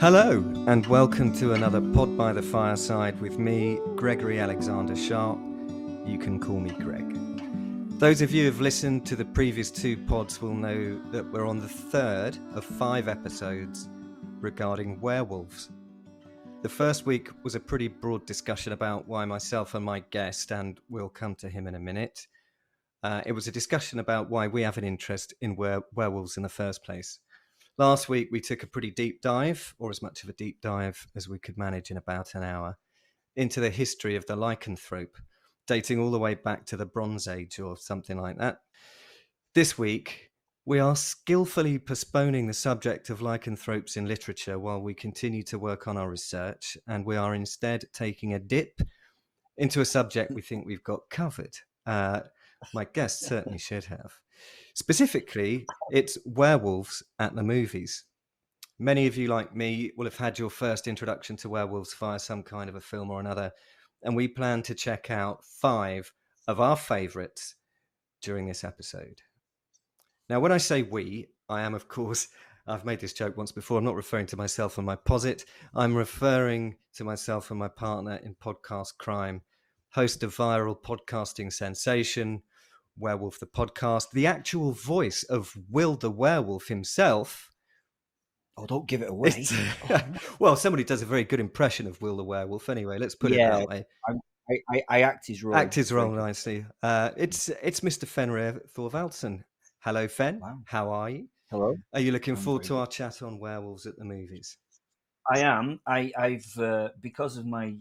Hello, and welcome to another Pod by the Fireside with me, Gregory Alexander Sharp. You can call me Greg. Those of you who have listened to the previous two pods will know that we're on the third of 5 episodes regarding werewolves. The first week was a pretty broad discussion about why myself and my guest, and we'll come to him in a minute. It was a discussion about why we have an interest in werewolves in the first place. Last week, we took a pretty deep dive, or as much of a deep dive as we could manage in about an hour, into the history of the lycanthrope, dating all the way back to the Bronze Age or something like that. This week, we are skillfully postponing the subject of lycanthropes in literature while we continue to work on our research, and we are instead taking a dip into a subject we think we've got covered. My guest certainly should have. Specifically, it's werewolves at the movies. Many of you, like me, will have had your first introduction to werewolves via some kind of a film or another, and we plan to check out 5 of our favourites during this episode. Now, when I say we, I am, of course, I've made this joke once before, I'm not referring to myself and my posit, I'm referring to myself and my partner in podcast crime, host of viral podcasting sensation, Werewolf the Podcast, the actual voice of Will the Werewolf himself. Oh, don't give it away. Well, somebody does a very good impression of Will the Werewolf anyway, let's put it that way. I act his role. Act his role nicely. It's Mr. Fenrir Thorvaldsen. Hello, Fen. Wow. How are you? Hello. Are you looking forward to our chat on werewolves at the movies? I am. I've because of my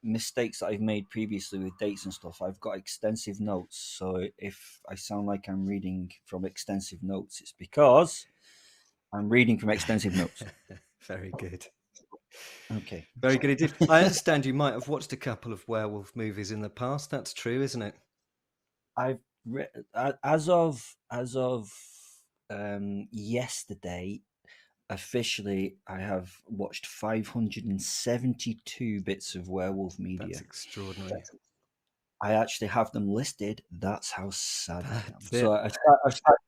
mistakes that I've made previously with dates and stuff, I've got extensive notes. So if I sound like I'm reading from extensive notes, it's because I'm reading from extensive notes. Very good. Okay. Very good indeed. I understand you might have watched a couple of werewolf movies in the past. That's true, isn't it? I've as of yesterday, officially, I have watched 572 bits of werewolf media. That's extraordinary. I actually have them listed. That's how sad I am. That's So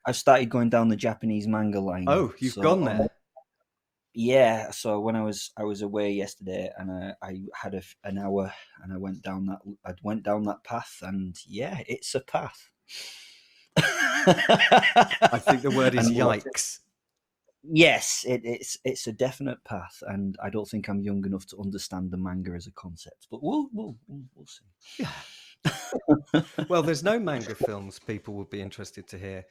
I started going down the Japanese manga line. Oh, you've gone there? Yeah. So when I was away yesterday, and I had an hour, and I went down that path, and yeah, it's a path. I think the word is yikes. Yes, it's a definite path, and I don't think I'm young enough to understand the manga as a concept. But we'll see. Yeah. Well, there's no manga films people would be interested to hear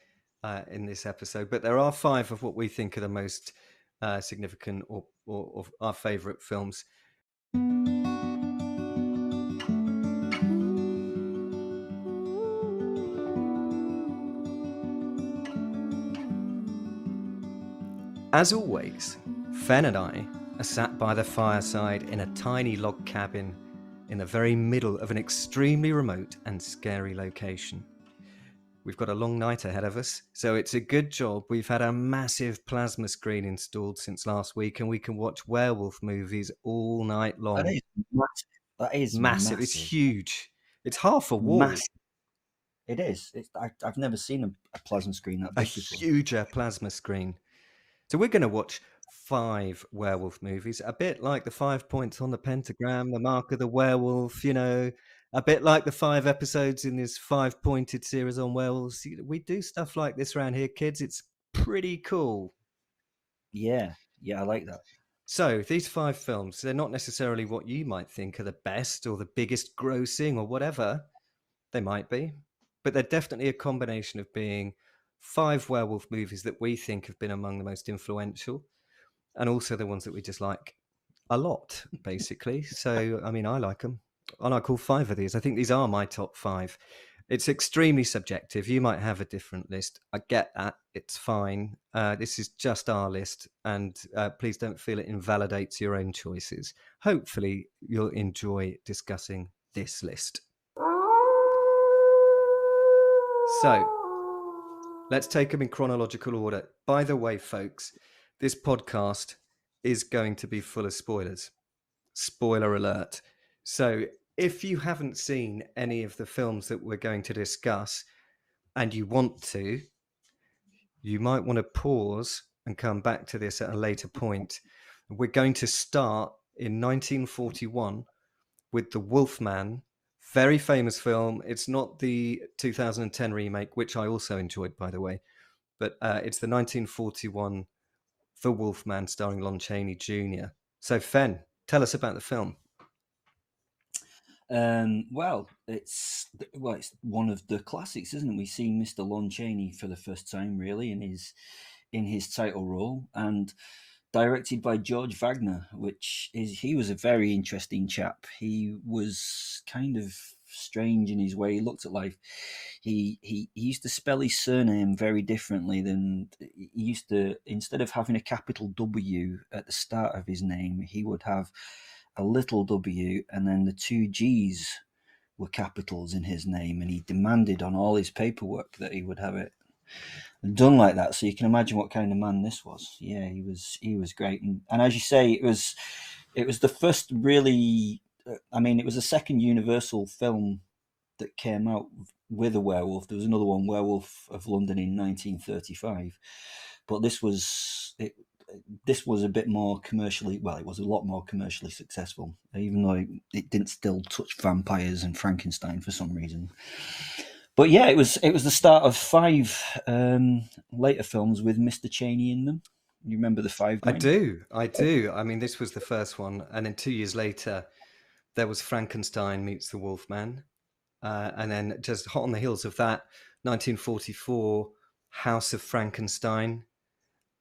in this episode, but there are 5 of what we think are the most significant or of our favourite films. As always, Fen and I are sat by the fireside in a tiny log cabin in the very middle of an extremely remote and scary location. We've got a long night ahead of us, so it's a good job we've had a massive plasma screen installed since last week, and we can watch werewolf movies all night long. That is massive. It's huge. It's half a wall. Massive. It is. I've never seen a plasma screen that big before. Huger plasma screen. So we're going to watch 5 werewolf movies, a bit like the 5 points on the pentagram, the mark of the werewolf, a bit like the 5 episodes in this 5-pointed series on werewolves. We do stuff like this around here, kids. It's pretty cool. Yeah, I like that. So these 5 films, they're not necessarily what you might think are the best or the biggest grossing or whatever. They might be, but they're definitely a combination of being 5 werewolf movies that we think have been among the most influential, and also the ones that we just like a lot, basically. So, I mean, I like them. I like all 5 of these. I think these are my top 5. It's extremely subjective. You might have a different list. I get that. It's fine. This is just our list, and please don't feel it invalidates your own choices. Hopefully, you'll enjoy discussing this list. So, let's take them in chronological order. By the way, folks, this podcast is going to be full of spoilers. Spoiler alert. So if you haven't seen any of the films that we're going to discuss and you want to, you might want to pause and come back to this at a later point. We're going to start in 1941 with The Wolfman, very famous film. It's not the 2010 remake, which I also enjoyed, by the way, but it's the 1941 The Wolfman starring Lon Chaney Jr. So, Fen, tell us about the film. It's one of the classics, isn't it? We see Mr. Lon Chaney for the first time, really, in his title role, and directed by George Wagner, he was a very interesting chap. He was kind of strange in his way he looked at life. He used to spell his surname very differently than he used to. Instead of having a capital W at the start of his name, he would have a little W, and then the two G's were capitals in his name, and he demanded on all his paperwork that he would have it done like that. So you can imagine what kind of man this was. Yeah, he was great, and as you say, it was the first really. It was the second Universal film that came out with a werewolf. There was another one, Werewolf of London, in 1935, but this was a bit more commercially. Well, it was a lot more commercially successful, even though it didn't still touch vampires and Frankenstein for some reason. But yeah, it was the start of 5 later films with Mr. Chaney in them. You remember the 5? I do. I mean, this was the first one, and then 2 years later, there was Frankenstein meets the Wolfman, and then just hot on the heels of that, 1944, House of Frankenstein,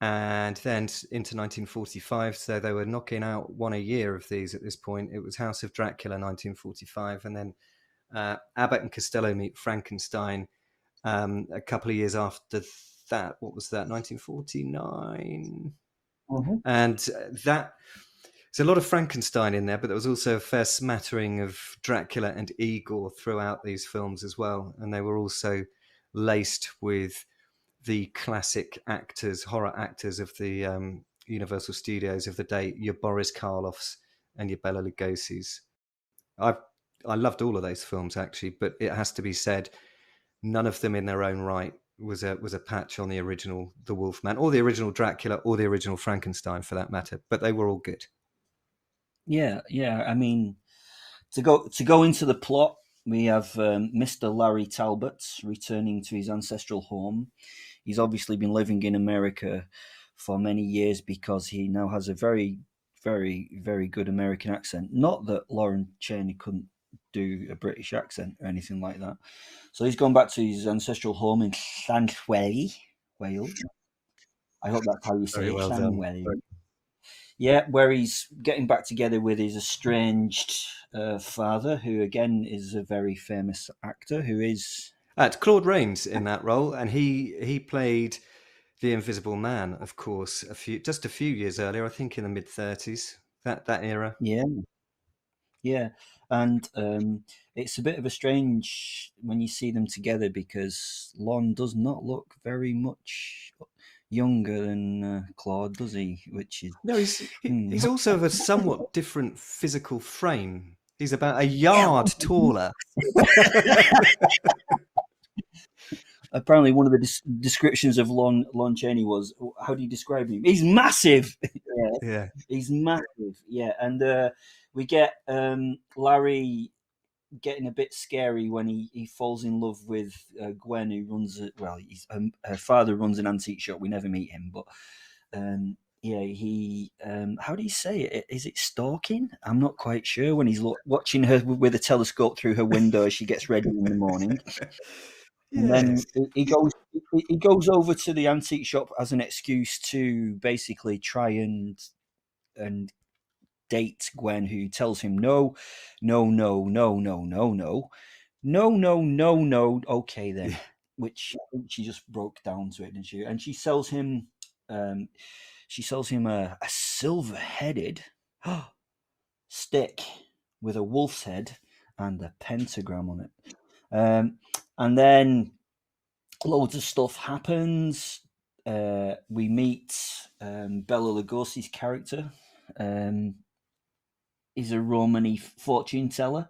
and then into 1945. So they were knocking out one a year of these at this point. It was House of Dracula, 1945, and then Abbott and Costello meet Frankenstein a couple of years after that. What was that? 1949. Mm-hmm. And that there's a lot of Frankenstein in there, but there was also a fair smattering of Dracula and Igor throughout these films as well, and they were also laced with the classic actors, horror actors of the Universal Studios of the day, your Boris Karloffs and your Bela Lugosi's. I loved all of those films actually, but it has to be said, none of them in their own right was a patch on the original The Wolfman, or the original Dracula, or the original Frankenstein for that matter. But they were all good. Yeah. I mean, to go into the plot, we have Mr. Larry Talbot returning to his ancestral home. He's obviously been living in America for many years because he now has a very, very, very good American accent. Not that Lauren Chaney couldn't do a British accent or anything like that. So he's gone back to his ancestral home in Llanweli, Wales. I hope that's how you say Very it, well done. Llanweli. Yeah, where he's getting back together with his estranged father, who again is a very famous actor, who is... It's Claude Rains in that role, and he played the Invisible Man, of course, just a few years earlier, I think in the mid-30s, that era. Yeah, and it's a bit of a strange when you see them together, because Lon does not look very much younger than Claude, does he? Which is No, he's also of a somewhat different physical frame. He's about a yard taller. Apparently, one of the descriptions of Lon Chaney was, how do you describe him? He's massive. Yeah. He's massive. Yeah, and we get Larry getting a bit scary when he falls in love with Gwen, who runs her father runs an antique shop. We never meet him, but he how do you say it? Is it stalking? I'm not quite sure. When he's watching her with a telescope through her window as she gets ready in the morning. And then he goes over to the antique shop as an excuse to basically try and date Gwen, who tells him no. Okay then, which she just broke down to it, didn't she? And she sells him a silver-headed stick with a wolf's head and a pentagram on it. And then loads of stuff happens. We meet Bela Lugosi's character. He's a Romany fortune teller,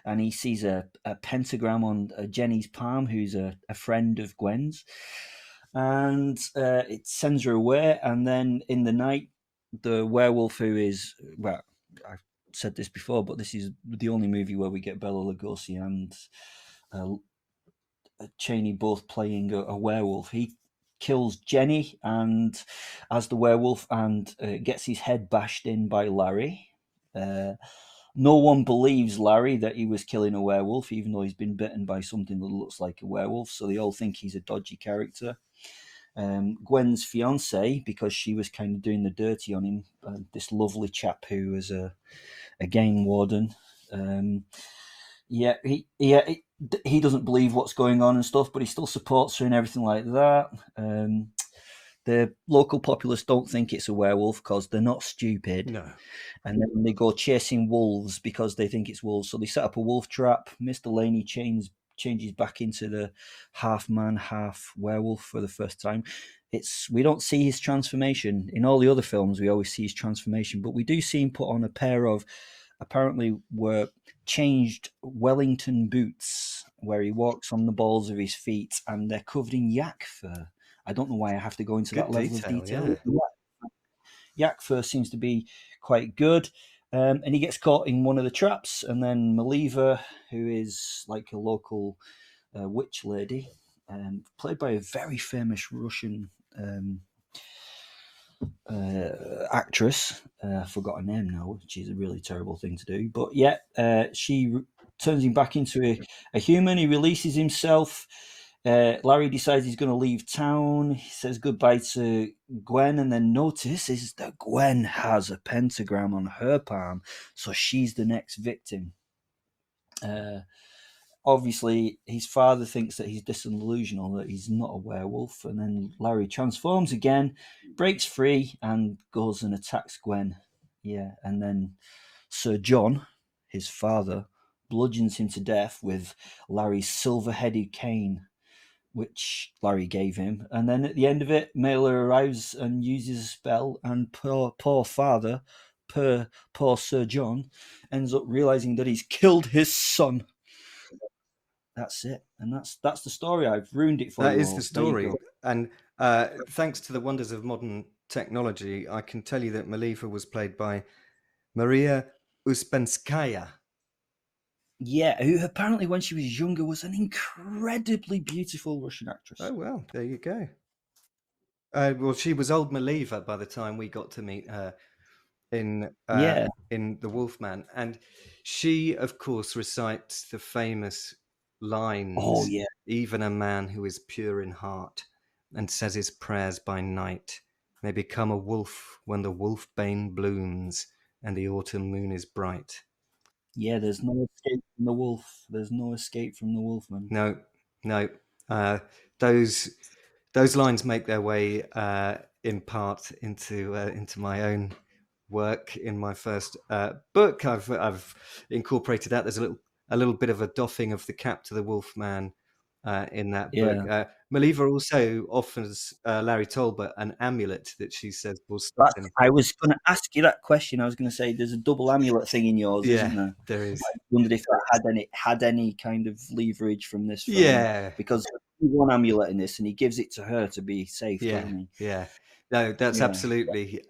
and he sees a pentagram on Jenny's palm, who's a friend of Gwen's. and it sends her away. And then in the night, the werewolf, who is, well, I've said this before, but this is the only movie where we get Bela Lugosi and uh, Cheney both playing a werewolf. He kills Jenny and as the werewolf, and gets his head bashed in by Larry. No one believes Larry that he was killing a werewolf, even though he's been bitten by something that looks like a werewolf. So they all think he's a dodgy character. Gwen's fiance, because she was kind of doing the dirty on him, this lovely chap who was a game warden. He doesn't believe what's going on and stuff, but he still supports her and everything like that. The local populace don't think it's a werewolf because they're not stupid. No. And then they go chasing wolves because they think it's wolves. So they set up a wolf trap. Mr. Laney changes back into the half man, half werewolf for the first time. We don't see his transformation. In all the other films, we always see his transformation, but we do see him put on a pair of, apparently were changed Wellington boots, where he walks on the balls of his feet, and they're covered in yak fur. I don't know why I have to go into Good that level detail, of detail. yeah. Yak fur seems to be quite good. And he gets caught in one of the traps, and then Maliva, who is like a local witch lady, played by a very famous Russian actress. I forgot her name now, which is a really terrible thing to do. But yeah, she turns him back into a human. He releases himself. Larry decides he's going to leave town. He says goodbye to Gwen, and then notices that Gwen has a pentagram on her palm, so she's the next victim. Obviously, his father thinks that he's disillusional, that he's not a werewolf, and then Larry transforms again, breaks free, and goes and attacks Gwen. Yeah, and then Sir John, his father, bludgeons him to death with Larry's silver-headed cane, which Larry gave him. And then at the end of it, Mailer arrives and uses a spell, and poor father, poor Sir John, ends up realizing that he's killed his son. That's it, and that's the story. I've ruined it for That you is all. the story. And thanks to the wonders of modern technology, I can tell you that Maliva was played by Maria Uspenskaya. Yeah, who apparently when she was younger was an incredibly beautiful Russian actress. Oh, well, there you go. Well, she was old Maliva by the time we got to meet her in The Wolfman. And she, of course, recites the famous lines, Oh, yeah. even a man who is pure in heart and says his prayers by night may become a wolf when the wolfbane blooms and the autumn moon is bright. Yeah, there's no escape from the wolf. There's no escape from the wolfman. No. Those lines make their way in part into my own work in my first book. I've incorporated that. There's a little bit of a doffing of the cap to the Wolfman in that book. Maliva also offers Larry Tolbert an amulet that she says will stop him. I was going to ask you that question. I was going to say there's a double amulet thing in yours, isn't there? There is. I wondered if that had any kind of leverage from this film. Yeah, because there's one amulet in this, and he gives it to her to be safe. Doesn't he? Yeah. No, that's absolutely.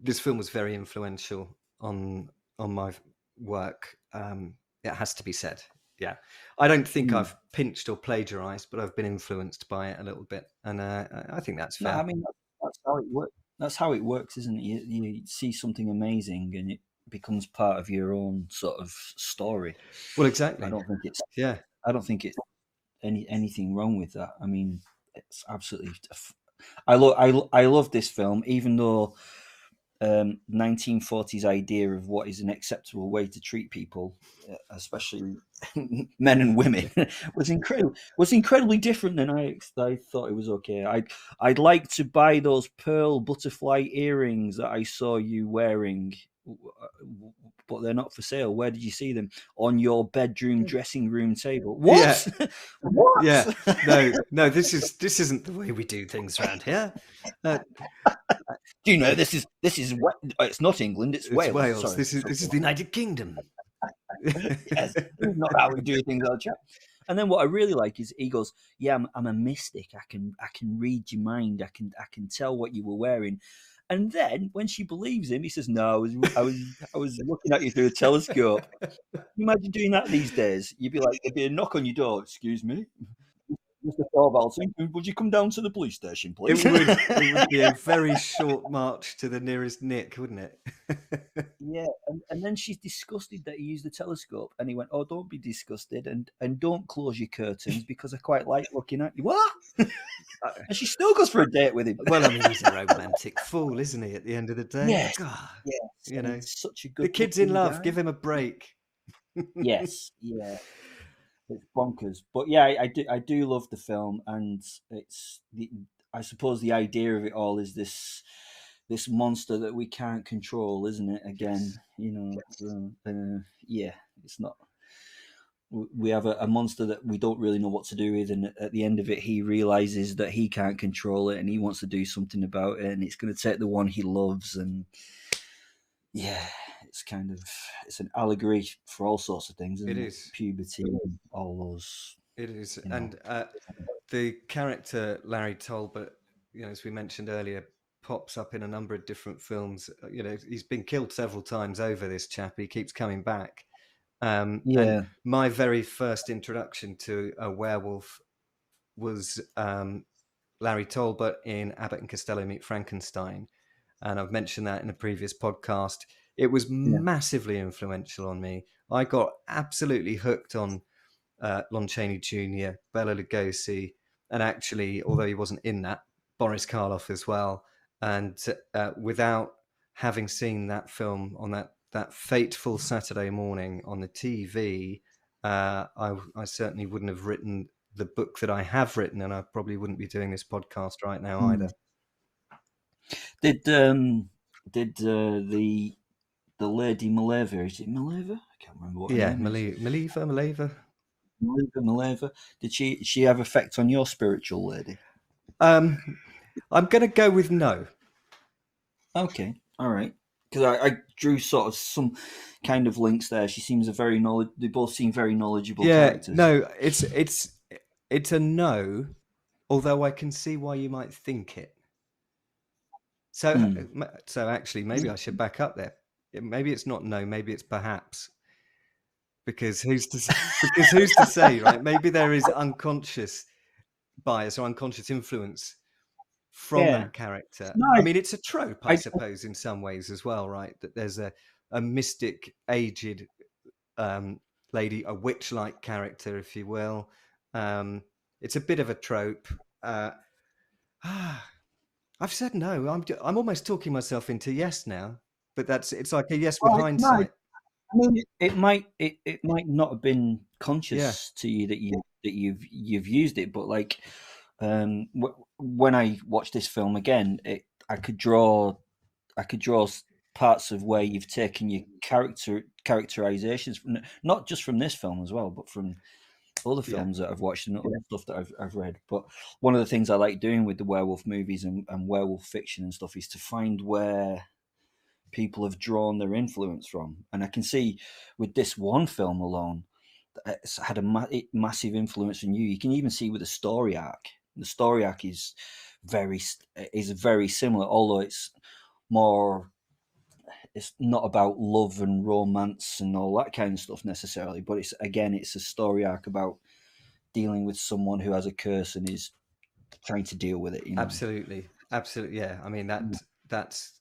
This film was very influential on my work. It has to be said. Yeah, I don't think I've pinched or plagiarized, but I've been influenced by it a little bit, and I think that's fair. No, I mean that's how it works. That's how it works, isn't it? You see something amazing, and it becomes part of your own sort of story. Well, exactly. I don't think it's. Yeah. I don't think it's anything wrong with that. I mean, it's absolutely. I love this film, even though 1940s idea of what is an acceptable way to treat people, especially men and women, was incredibly different than I thought it was okay. I'd like to buy those pearl butterfly earrings that I saw you wearing, but they're not for sale. Where did you see them? On your bedroom dressing room table. What? Yeah. What? Yeah. No. This isn't the way we do things around here. Do you know this is it's not England, it's Wales. Sorry. This is the United Kingdom. Yes, not how we do things, old chap. And then what I really like is he goes, "Yeah, I'm a mystic. I can read your mind. I can tell what you were wearing." And then when she believes him, he says, "No, I was looking at you through a telescope." Imagine doing that these days. You'd be like, there'd be a knock on your door. "Excuse me, Mr. Thorvaldson, would you come down to the police station, please?" It would be a very short march to the nearest Nick, wouldn't it? Yeah, and then she's disgusted that he used the telescope, and he went, "Oh, don't be disgusted, and don't close your curtains because I quite like looking at you." What? And she still goes for a date with him. Well, I mean, he's a romantic fool, isn't he? At the end of the day, Yes, God, yes, you and know, he's such a the kid's in good-looking love. guy. Give him a break. Yes, yeah, it's bonkers. But yeah, I do love the film, and I suppose the idea of it all is this monster that we can't control, isn't it? Again, yeah, it's not. We have a monster that we don't really know what to do with, and at the end of it, he realizes that he can't control it, and he wants to do something about it, and it's going to take the one he loves, and yeah, it's an allegory for all sorts of things, isn't It it? is. Puberty and all those. It is, You know. and the character Larry Talbot, as we mentioned earlier, pops up in a number of different films. He's been killed several times over. This chap, he keeps coming back. And Yeah, my very first introduction to a werewolf was Larry Talbot in Abbott and Costello Meet Frankenstein. And I've mentioned that in a previous podcast. It was massively influential on me. I got absolutely hooked on Lon Chaney Jr., Bela Lugosi, and actually, although he wasn't in that, Boris Karloff as well. And without having seen that film on that fateful Saturday morning on the TV, I certainly wouldn't have written the book that I have written, and I probably wouldn't be doing this podcast right now either. Did the lady Maleva? Is it Maleva? I can't remember what her name is. Maleva. Did she have effect on your spiritual lady? I'm going to go with no. Okay, all right. Because I drew sort of some kind of links there. She seems They both seem very knowledgeable characters. No, it's a no. Although I can see why you might think it. So actually, maybe I should back up there. Maybe it's not no. Maybe it's perhaps. Because who's to say, right? Maybe there is unconscious bias or unconscious influence from that character. No, I mean, it's a trope, I suppose, in some ways as well, right? That there's a mystic, aged lady, a witch-like character, if you will. It's a bit of a trope. I've said no. I'm almost talking myself into yes now, but it's like a yes with hindsight. I mean, it might not have been conscious to you that you've used it, but like when I watched this film again, I could draw parts of where you've taken your characterizations, not just from this film as well, but from other films that I've watched and other stuff that I've read. But one of the things I like doing with the werewolf movies and werewolf fiction and stuff is to find where people have drawn their influence from. And I can see with this one film alone, it's had a massive influence on you. You can even see with the story arc. The story arc is very similar, although it's not about love and romance and all that kind of stuff necessarily, but it's a story arc about dealing with someone who has a curse and is trying to deal with it. Absolutely, yeah. I mean that's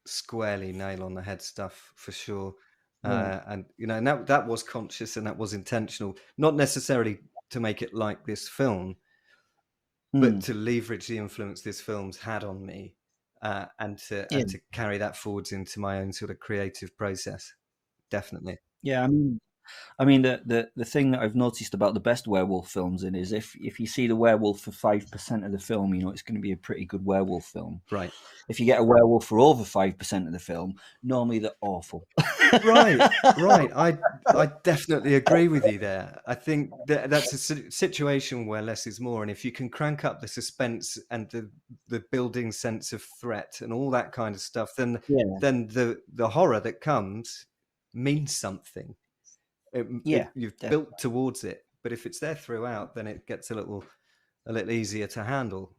squarely nail on the head stuff for sure. And and that was conscious and that was intentional, not necessarily to make it like this film, but to leverage the influence this film's had on me, and to carry that forwards into my own sort of creative process. Definitely. Yeah, I mean the thing that I've noticed about the best werewolf films is if you see the werewolf for 5% of the film, it's going to be a pretty good werewolf film. Right. If you get a werewolf for over 5% of the film, normally they're awful. Right. I definitely agree with you there. I think that's a situation where less is more, and if you can crank up the suspense and the building sense of threat and all that kind of stuff, then the horror that comes means something. You've built towards it, but if it's there throughout, then it gets a little easier to handle.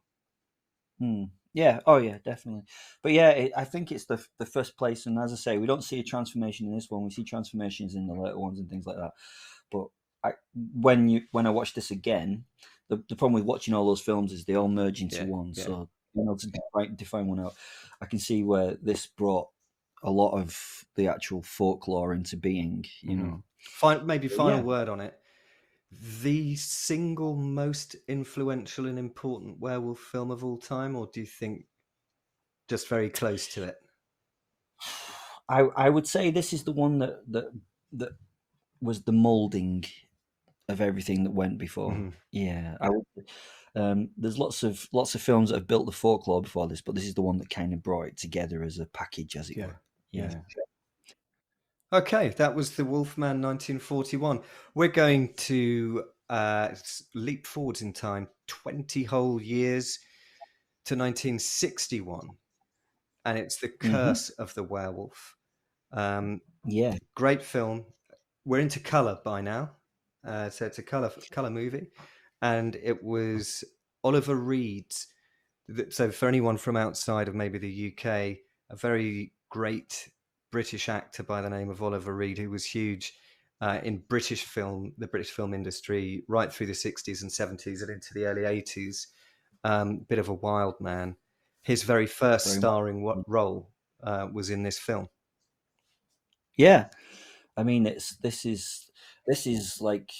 Yeah. Oh, yeah, definitely. But yeah, I think it's the first place. And as I say, we don't see a transformation in this one. We see transformations in the later ones and things like that. But when I watch this again, the problem with watching all those films is they all merge into one. Yeah. So to define one out, I can see where this brought a lot of the actual folklore into being. You know, Final word on it. The single most influential and important werewolf film of all time, or do you think just very close to it? I would say this is the one that was the molding of everything that went before. Yeah, I would. There's lots of films that have built the folklore before this, but this is the one that kind of brought it together as a package, as it were. Yeah. Okay, that was The Wolfman 1941. We're going to leap forwards in time 20 whole years to 1961, and it's The Curse of the Werewolf. Yeah. Great film. We're into color by now, so it's a color movie, and it was Oliver Reed's. So for anyone from outside of maybe the UK, a very great British actor by the name of Oliver Reed, who was huge in the British film industry, right through the 60s and 70s and into the early 80s. Bit of a wild man. His very first starring role was in this film. Yeah, I mean, this is like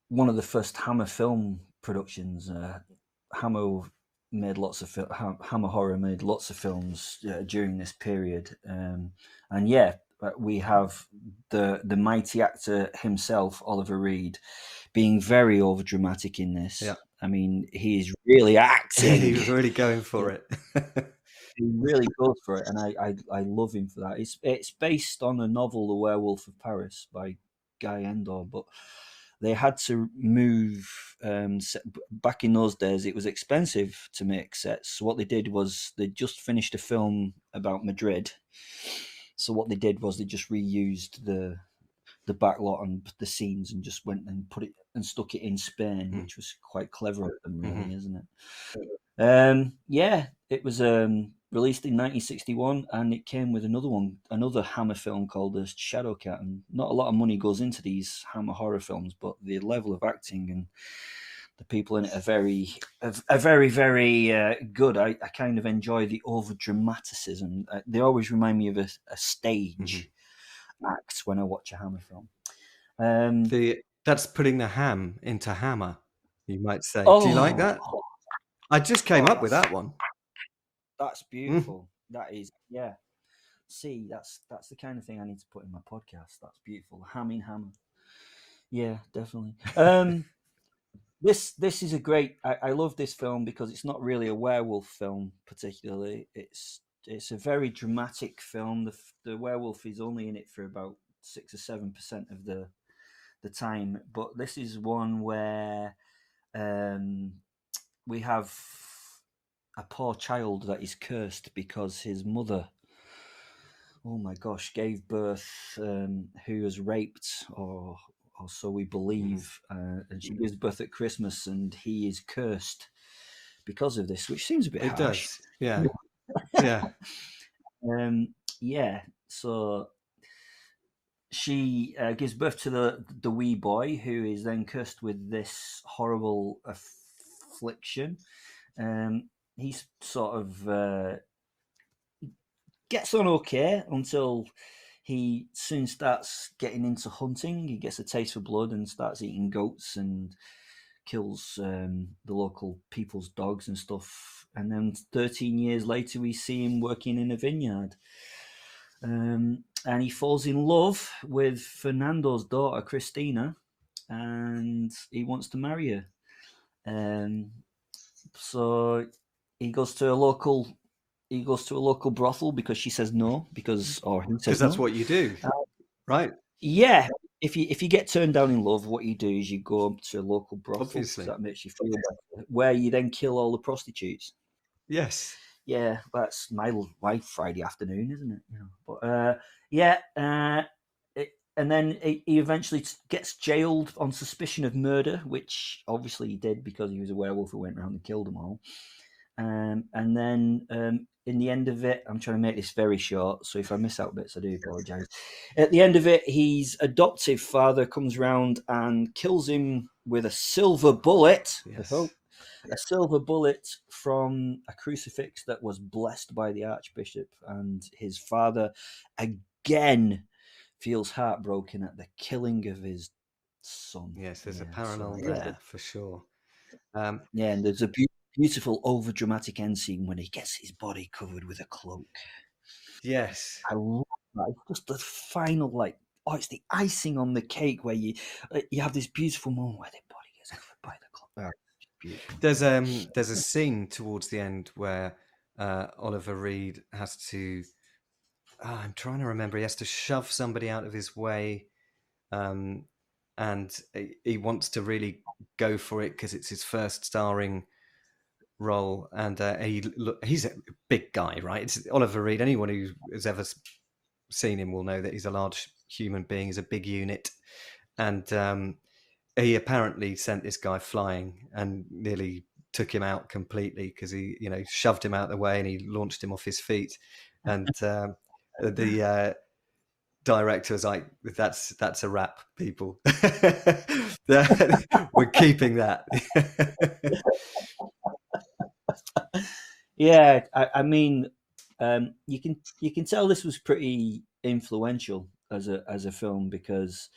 one of the first Hammer film productions. Hammer made lots of Hammer Horror made lots of films during this period, and yeah, we have the mighty actor himself, Oliver Reed, being very overdramatic in this. Yeah. I mean, he's really acting. He was really going for it. He really goes for it, and I love him for that. It's based on a novel, The Werewolf of Paris, by Guy Endore, but they had to move. Back in those days, it was expensive to make sets. So what they did was they just finished a film about Madrid. So what they did was they just reused the backlot and the scenes and just went and put it and stuck it in Spain, which was quite clever of them, really, isn't it? Yeah, it was released in 1961, and it came with another Hammer film called The Shadowcat. And not a lot of money goes into these Hammer horror films, but the level of acting and the people in it are very, very good. I kind of enjoy the over dramaticism. They always remind me of a stage act when I watch a Hammer film. That's putting the ham into hammer, you might say. Oh, do you like that? I just came up with that one. That's beautiful. That is, yeah. See, that's the kind of thing I need to put in my podcast. That's beautiful. Hamming hammer. Yeah, definitely. This is a great. I love this film because it's not really a werewolf film particularly. It's a very dramatic film. The werewolf is only in it for about 6 or 7% of the time, but this is one where we have a poor child that is cursed because his mother, oh my gosh, gave birth, who was raped, or so we believe, and she gives birth at Christmas, and he is cursed because of this, which seems a bit harsh. Does, yeah. Yeah. Yeah, so she gives birth to the wee boy, who is then cursed with this horrible affliction. He's sort of gets on okay until he soon starts getting into hunting. He gets a taste for blood and starts eating goats and kills the local people's dogs and stuff. And then 13 years later, we see him working in a vineyard. And he falls in love with Fernando's daughter, Christina, and he wants to marry her. So he goes to a local brothel because she says no, because that's what you do, right? Yeah, if you get turned down in love, what you do is you go to a local brothel. Obviously, that makes you feel better, where you then kill all the prostitutes. Yes. Yeah, that's my Friday afternoon, isn't it? But yeah, and then he eventually gets jailed on suspicion of murder, which obviously he did because he was a werewolf who went around and killed them all. And then in the end of it, I'm trying to make this very short, so if I miss out bits, I do apologise. At the end of it, his adoptive father comes round and kills him with a silver bullet. Yes. A silver bullet from a crucifix that was blessed by the Archbishop, and his father again feels heartbroken at the killing of his son. Yes, there's a parallel there for sure. And there's a beautiful over-dramatic end scene when he gets his body covered with a cloak. Yes, I love that. It's just the final, it's the icing on the cake where you have this beautiful moment where the body gets covered by the cloak. Beautiful. There's a scene towards the end where Oliver Reed has to. I'm trying to remember. He has to shove somebody out of his way, and he wants to really go for it because it's his first starring role, and he's a big guy, right? It's Oliver Reed. Anyone who has ever seen him will know that he's a large human being. He's a big unit, and he apparently sent this guy flying and nearly took him out completely because he, shoved him out of the way and he launched him off his feet. And the director was like, "That's a wrap, people. We're keeping that." Yeah, I mean, you can tell this was pretty influential as a film because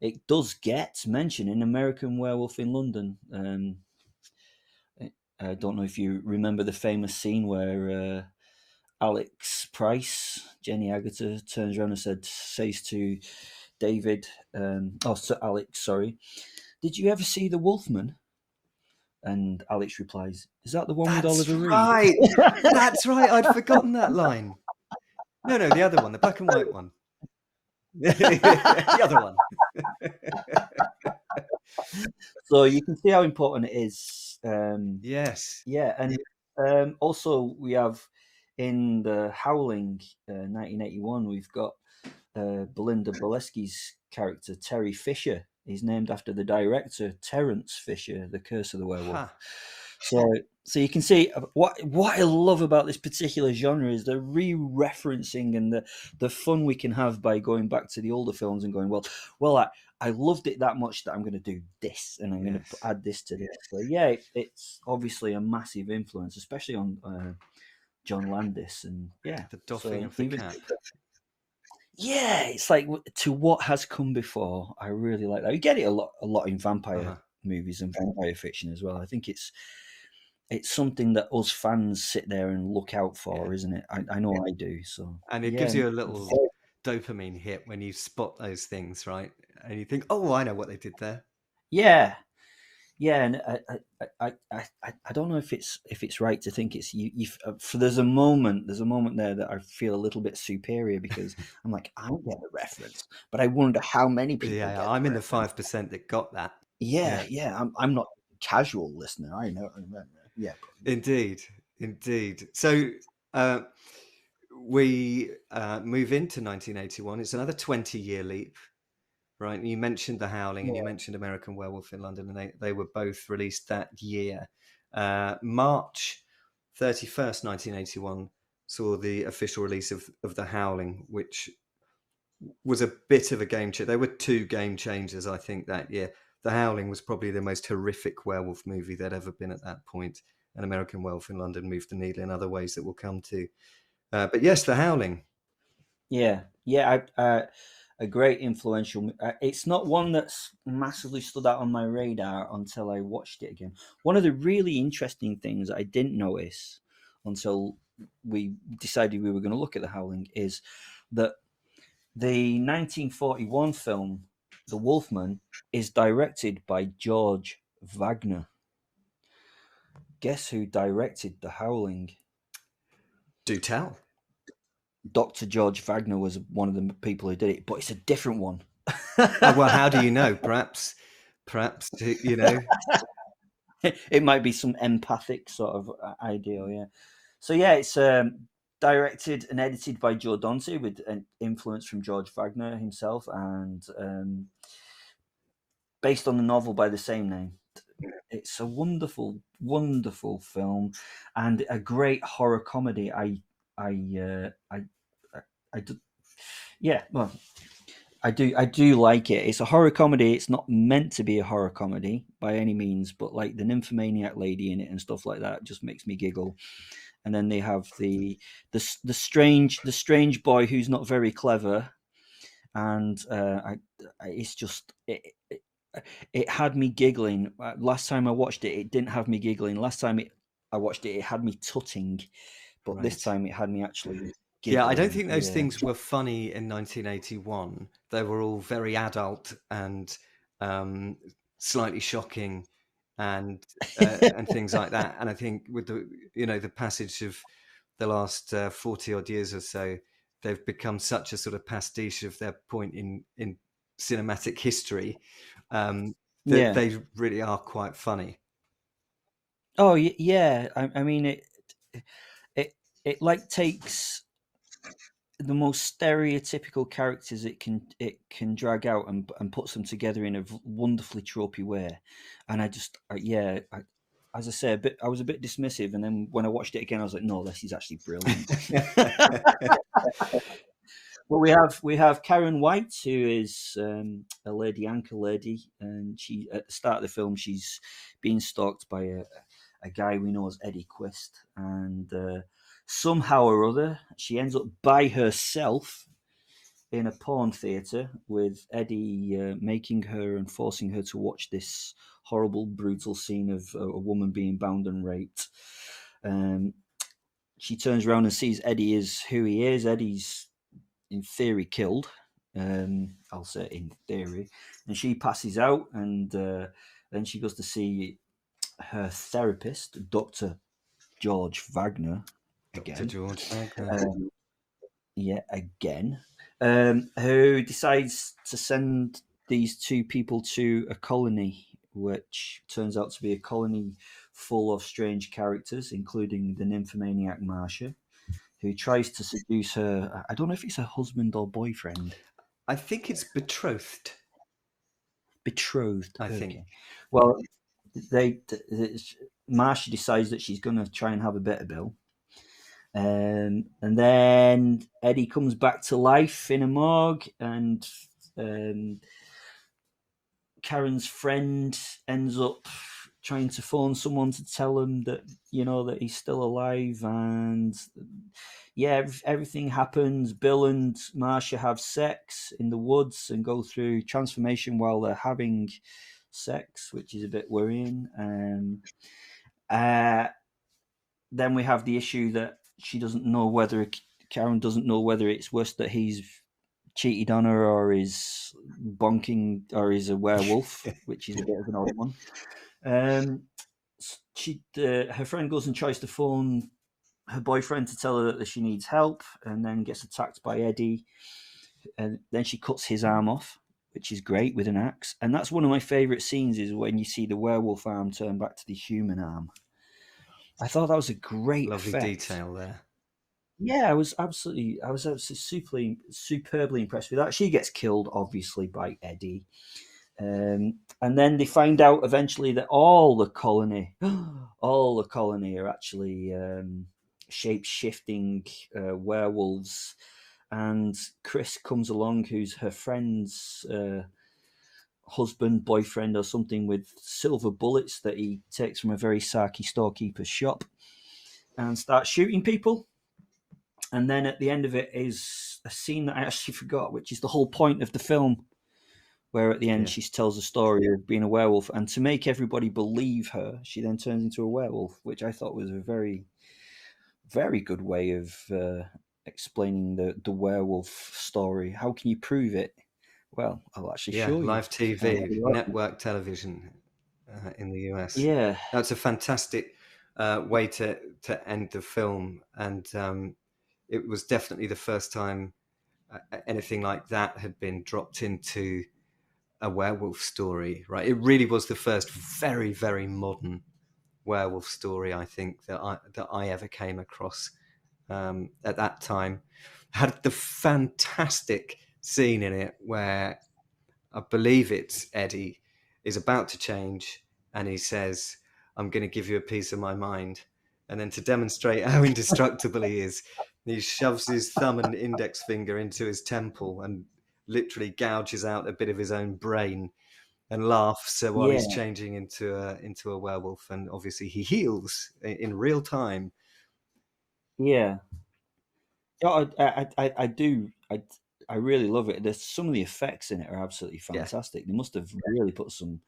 it does get mentioned in American Werewolf in London. I don't know if you remember the famous scene where Alex Price, Jenny Agutter, turns around and says to David, to Alex, sorry, "Did you ever see The Wolfman?" And Alex replies, "Is that the one with Oliver Reed?" Right. That's right. I'd forgotten that line. No, the other one, the black and white one. The other one. So you can see how important it is. Yes. Yeah, and also we have in the Howling 1981, we've got Belinda Bolesky's character Terry Fisher. He's named after the director Terence Fisher, The Curse of the Werewolf. Huh. So you can see what I love about this particular genre is the re-referencing and the fun we can have by going back to the older films and going, well, I loved it that much that I'm going to do this and I'm going to add this to this. So yeah, it's obviously a massive influence, especially on John Landis and the doffing of the cap. Yeah, it's like to what has come before. I really like that. You get it a lot in vampire movies and vampire fiction as well. I think it's something that us fans sit there and look out for, isn't it? I know I do. So, and it gives you a little dopamine hit when you spot those things, right? And you think, "Oh, I know what they did there." Yeah, and I don't know if it's right to think it's you. There's a moment there that I feel a little bit superior because I'm like, I don't get the reference, but I wonder how many people. Yeah, I'm in the 5% that got that. Yeah. I'm not a casual listener. I know. Yeah, indeed. So we move into 1981. It's another 20-year leap, right? You mentioned The Howling and you mentioned American Werewolf in London, and they were both released that year. March 31st, 1981 saw the official release of The Howling, which was a bit of a game changer. There were two game changers, I think, that year. The Howling was probably the most horrific werewolf movie there'd ever been at that point, and American Werewolf in London moved the needle in other ways that we'll come to. But yes, The Howling. Yeah, a great influential. It's not one that's massively stood out on my radar until I watched it again. One of the really interesting things I didn't notice until we decided we were going to look at The Howling is that the 1941 film, The Wolfman, is directed by George Wagner. Guess who directed The Howling? Do tell. Dr. George Wagner was one of the people who did it, but it's a different one. Well, how do you know? Perhaps, you know. It might be some empathic sort of ideal, yeah. So yeah, it's directed and edited by Joe Dante with an influence from George Wagner himself, and based on the novel by the same name. It's a wonderful, wonderful film, and a great horror comedy. I do, yeah. Well, I do like it. It's a horror comedy. It's not meant to be a horror comedy by any means, but like the nymphomaniac lady in it and stuff like that just makes me giggle. And then they have the strange boy who's not very clever, and it's just it had me giggling. Last time I watched it, it didn't have me giggling. Last time I watched it, it had me tutting, but Right. this time it had me actually giggling. Yeah, I don't think those things were funny in 1981. They were all very adult and slightly shocking and things like that. And I think with the passage of the last 40 odd years or so, they've become such a sort of pastiche of their point in cinematic history that they really are quite funny. Oh yeah, I mean it like takes the most stereotypical characters it can drag out and puts them together in a wonderfully tropey way, and as I say, I was a bit dismissive, and then when I watched it again, I was like, no, this is actually brilliant. But we have Karen White, who is a lady anchor lady, and she at the start of the film she's being stalked by a guy we know as Eddie Quist, and somehow or other she ends up by herself in a porn theatre with Eddie making her and forcing her to watch this horrible, brutal scene of a woman being bound and raped. She turns around and sees Eddie is who he is. Eddie's in theory killed. I'll say in theory, and she passes out, and then she goes to see her therapist, Dr. George Wagner, again. Dr. George Wagner. Again, who decides to send these two people to a colony, which turns out to be a colony full of strange characters, including the nymphomaniac Marcia, who tries to seduce her. I don't know if it's her husband or boyfriend. I think it's betrothed. Betrothed. I think. Well, Marcia decides that she's going to try and have a better bill. And then Eddie comes back to life in a morgue, and Karen's friend ends up trying to phone someone to tell him that that he's still alive, and everything happens. Bill and Marcia have sex in the woods and go through transformation while they're having sex, which is a bit worrying. Then we have the issue that Karen doesn't know whether it's worse that he's cheated on her or is bonking or is a werewolf, which is a bit of an odd one. Her friend goes and tries to phone her boyfriend to tell her that she needs help, and then gets attacked by Eddie, and then she cuts his arm off, which is great, with an axe. And that's one of my favorite scenes, is when you see the werewolf arm turn back to the human arm. I thought that was a great lovely effect. detail there. Yeah, I was absolutely superbly impressed with that. She gets killed, obviously, by Eddie. And then they find out eventually that all the colony are actually shape-shifting werewolves. And Chris comes along, who's her friend's husband, boyfriend, or something, with silver bullets that he takes from a very sarky storekeeper's shop, and starts shooting people. And then at the end of it is a scene that I actually forgot, which is the whole point of the film, where at the end she tells a story of being a werewolf, and to make everybody believe her, she then turns into a werewolf, which I thought was a very, very good way of explaining the werewolf story. How can you prove it? Well, I'll actually show you. Live TV, network television in the US. Yeah. That's a fantastic way to end the film. And it was definitely the first time anything like that had been dropped into a werewolf story, right? It really was the first very, very modern werewolf story, I think, that I ever came across. at that time, had the fantastic scene in it where I believe it's Eddie is about to change, and he says, "I'm going to give you a piece of my mind." And then to demonstrate how indestructible he is, he shoves his thumb and index finger into his temple and literally gouges out a bit of his own brain and laughs while Yeah, he's changing into a werewolf. And obviously he heals in real time. yeah. Yeah, I do. I really love it. There's some of the effects in it are absolutely Yeah, fantastic. They must have really put some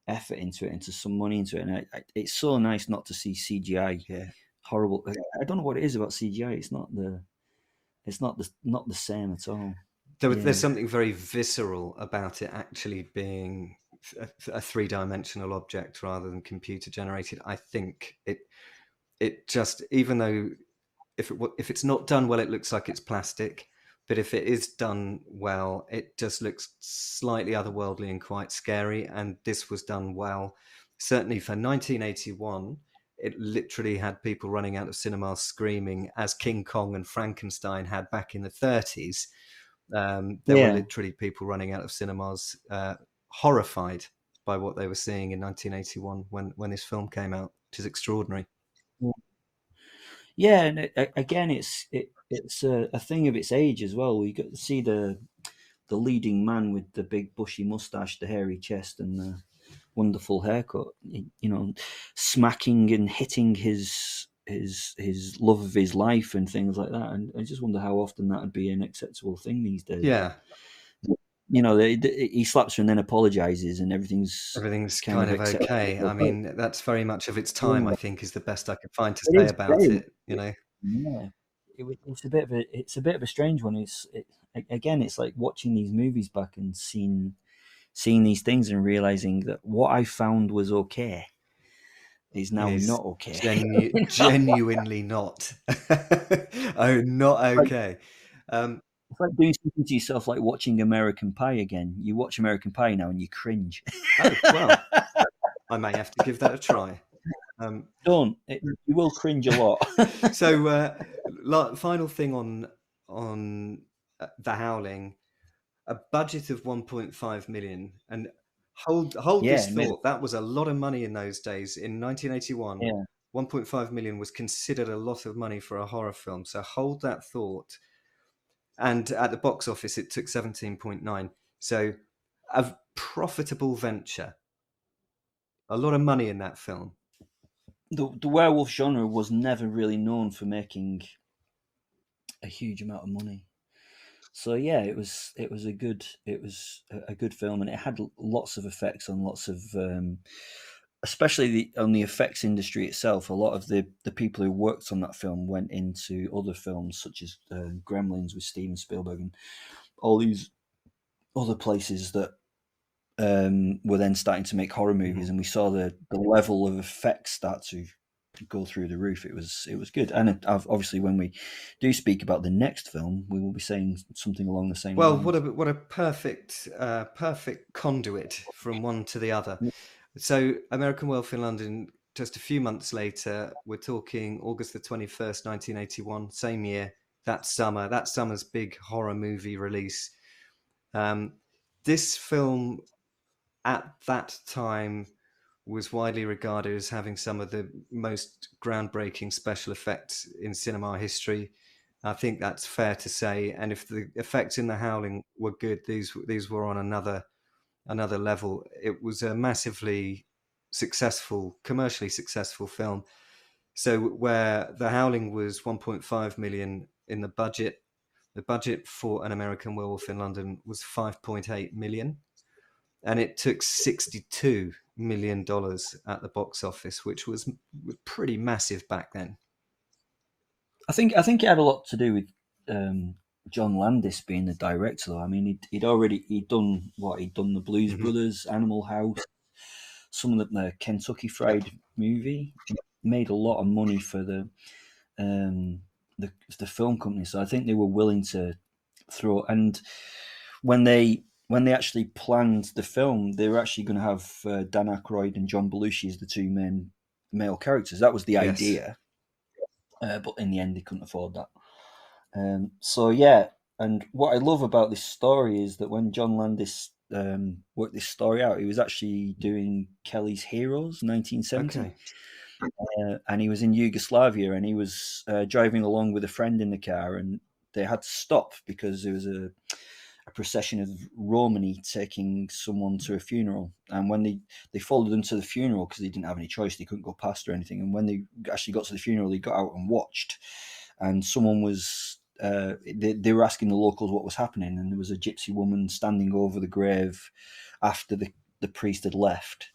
effort into it, into some money into it, and it's so nice not to see CGI yeah. horrible. I don't know what it is about CGI. It's not the same at all. There's Yeah, something very visceral about it actually being a three-dimensional object rather than computer generated. I think it just, even though if it's not done well, it looks like it's plastic. But if it is done well, it just looks slightly otherworldly and quite scary. And this was done well. Certainly for 1981, it literally had people running out of cinemas screaming, as King Kong and Frankenstein had back in the 30s. There were yeah. literally people running out of cinemas, horrified by what they were seeing in 1981 when this film came out, which is extraordinary. Yeah, and again, it's a thing of its age as well. We got to see the leading man with the big bushy mustache, the hairy chest, and the wonderful haircut. Smacking and hitting his love of his life and things like that. And I just wonder how often that would be an acceptable thing these days. Yeah, He slaps her and then apologizes, and everything's everything's kind kind of of okay. I acceptable. mean, that's very much of its time, I Yeah, think, is the best I could find to it say is about very. it, you know? Yeah, it's a bit of a strange one. Again, it's like watching these movies back and seeing these things and realizing that what I found was okay is now Is not okay. It's genuinely not. Oh, not like okay. Um, it's like doing something to yourself, like watching American Pie again. You watch American Pie now and you cringe. oh, well, I may have to give that a try. Um, Don't. You will cringe a lot. so, final thing on the Howling, a budget of 1.5 million, and hold Yeah, this it made thought, that was a lot of money in those days. In 1981, yeah. 1.5 million was considered a lot of money for a horror film. So hold that thought. And at the box office, it took 17.9. So a profitable venture. A lot of money in that film. The werewolf genre was never really known for making a huge amount of money. So yeah, it was a good film, and it had lots of effects on lots of especially on the effects industry itself. A lot of the people who worked on that film went into other films such as Gremlins with Steven Spielberg and all these other places that were then starting to make horror movies, Mhm. and we saw the level of effects start to go through the roof. It was good, and obviously when we do speak about the next film, we will be saying something along the same Well, what lines. a perfect conduit from one to the other. So, American Werewolf in London, just a few months later, we're talking August the 21st, 1981, same year, that summer's big horror movie release. Um, this film at that time was widely regarded as having some of the most groundbreaking special effects in cinema history. I think that's fair to say. And if the effects in The Howling were good, these were on another level. It was a massively commercially successful film. So where The Howling was 1.5 million in the budget for An American Werewolf in London was 5.8 million, and it took $62 million at the box office, which was pretty massive back then. I think it had a lot to do with John Landis being the director. Though I mean, he'd done the Blues Mm-hmm. Brothers, Animal House, some of the Kentucky Yep. Fried movie. Made a lot of money for um, the film company, so I think they were willing to throw. And when they actually planned the film, they were actually going to have Dan Aykroyd and John Belushi as the two main male characters. That was the Yes. idea. but in the end, they couldn't afford that. So yeah, and what I love about this story is that when John Landis worked this story out, he was actually doing Kelly's Heroes, 1970. Okay. And he was in Yugoslavia, and he was driving along with a friend in the car, and they had to stop because there was a procession of Romani taking someone to a funeral. And when they followed them to the funeral because they didn't have any choice, they couldn't go past or anything. And when they actually got to the funeral, they got out and watched, and someone was. They were asking the locals what was happening, and there was a gypsy woman standing over the grave after the priest had left,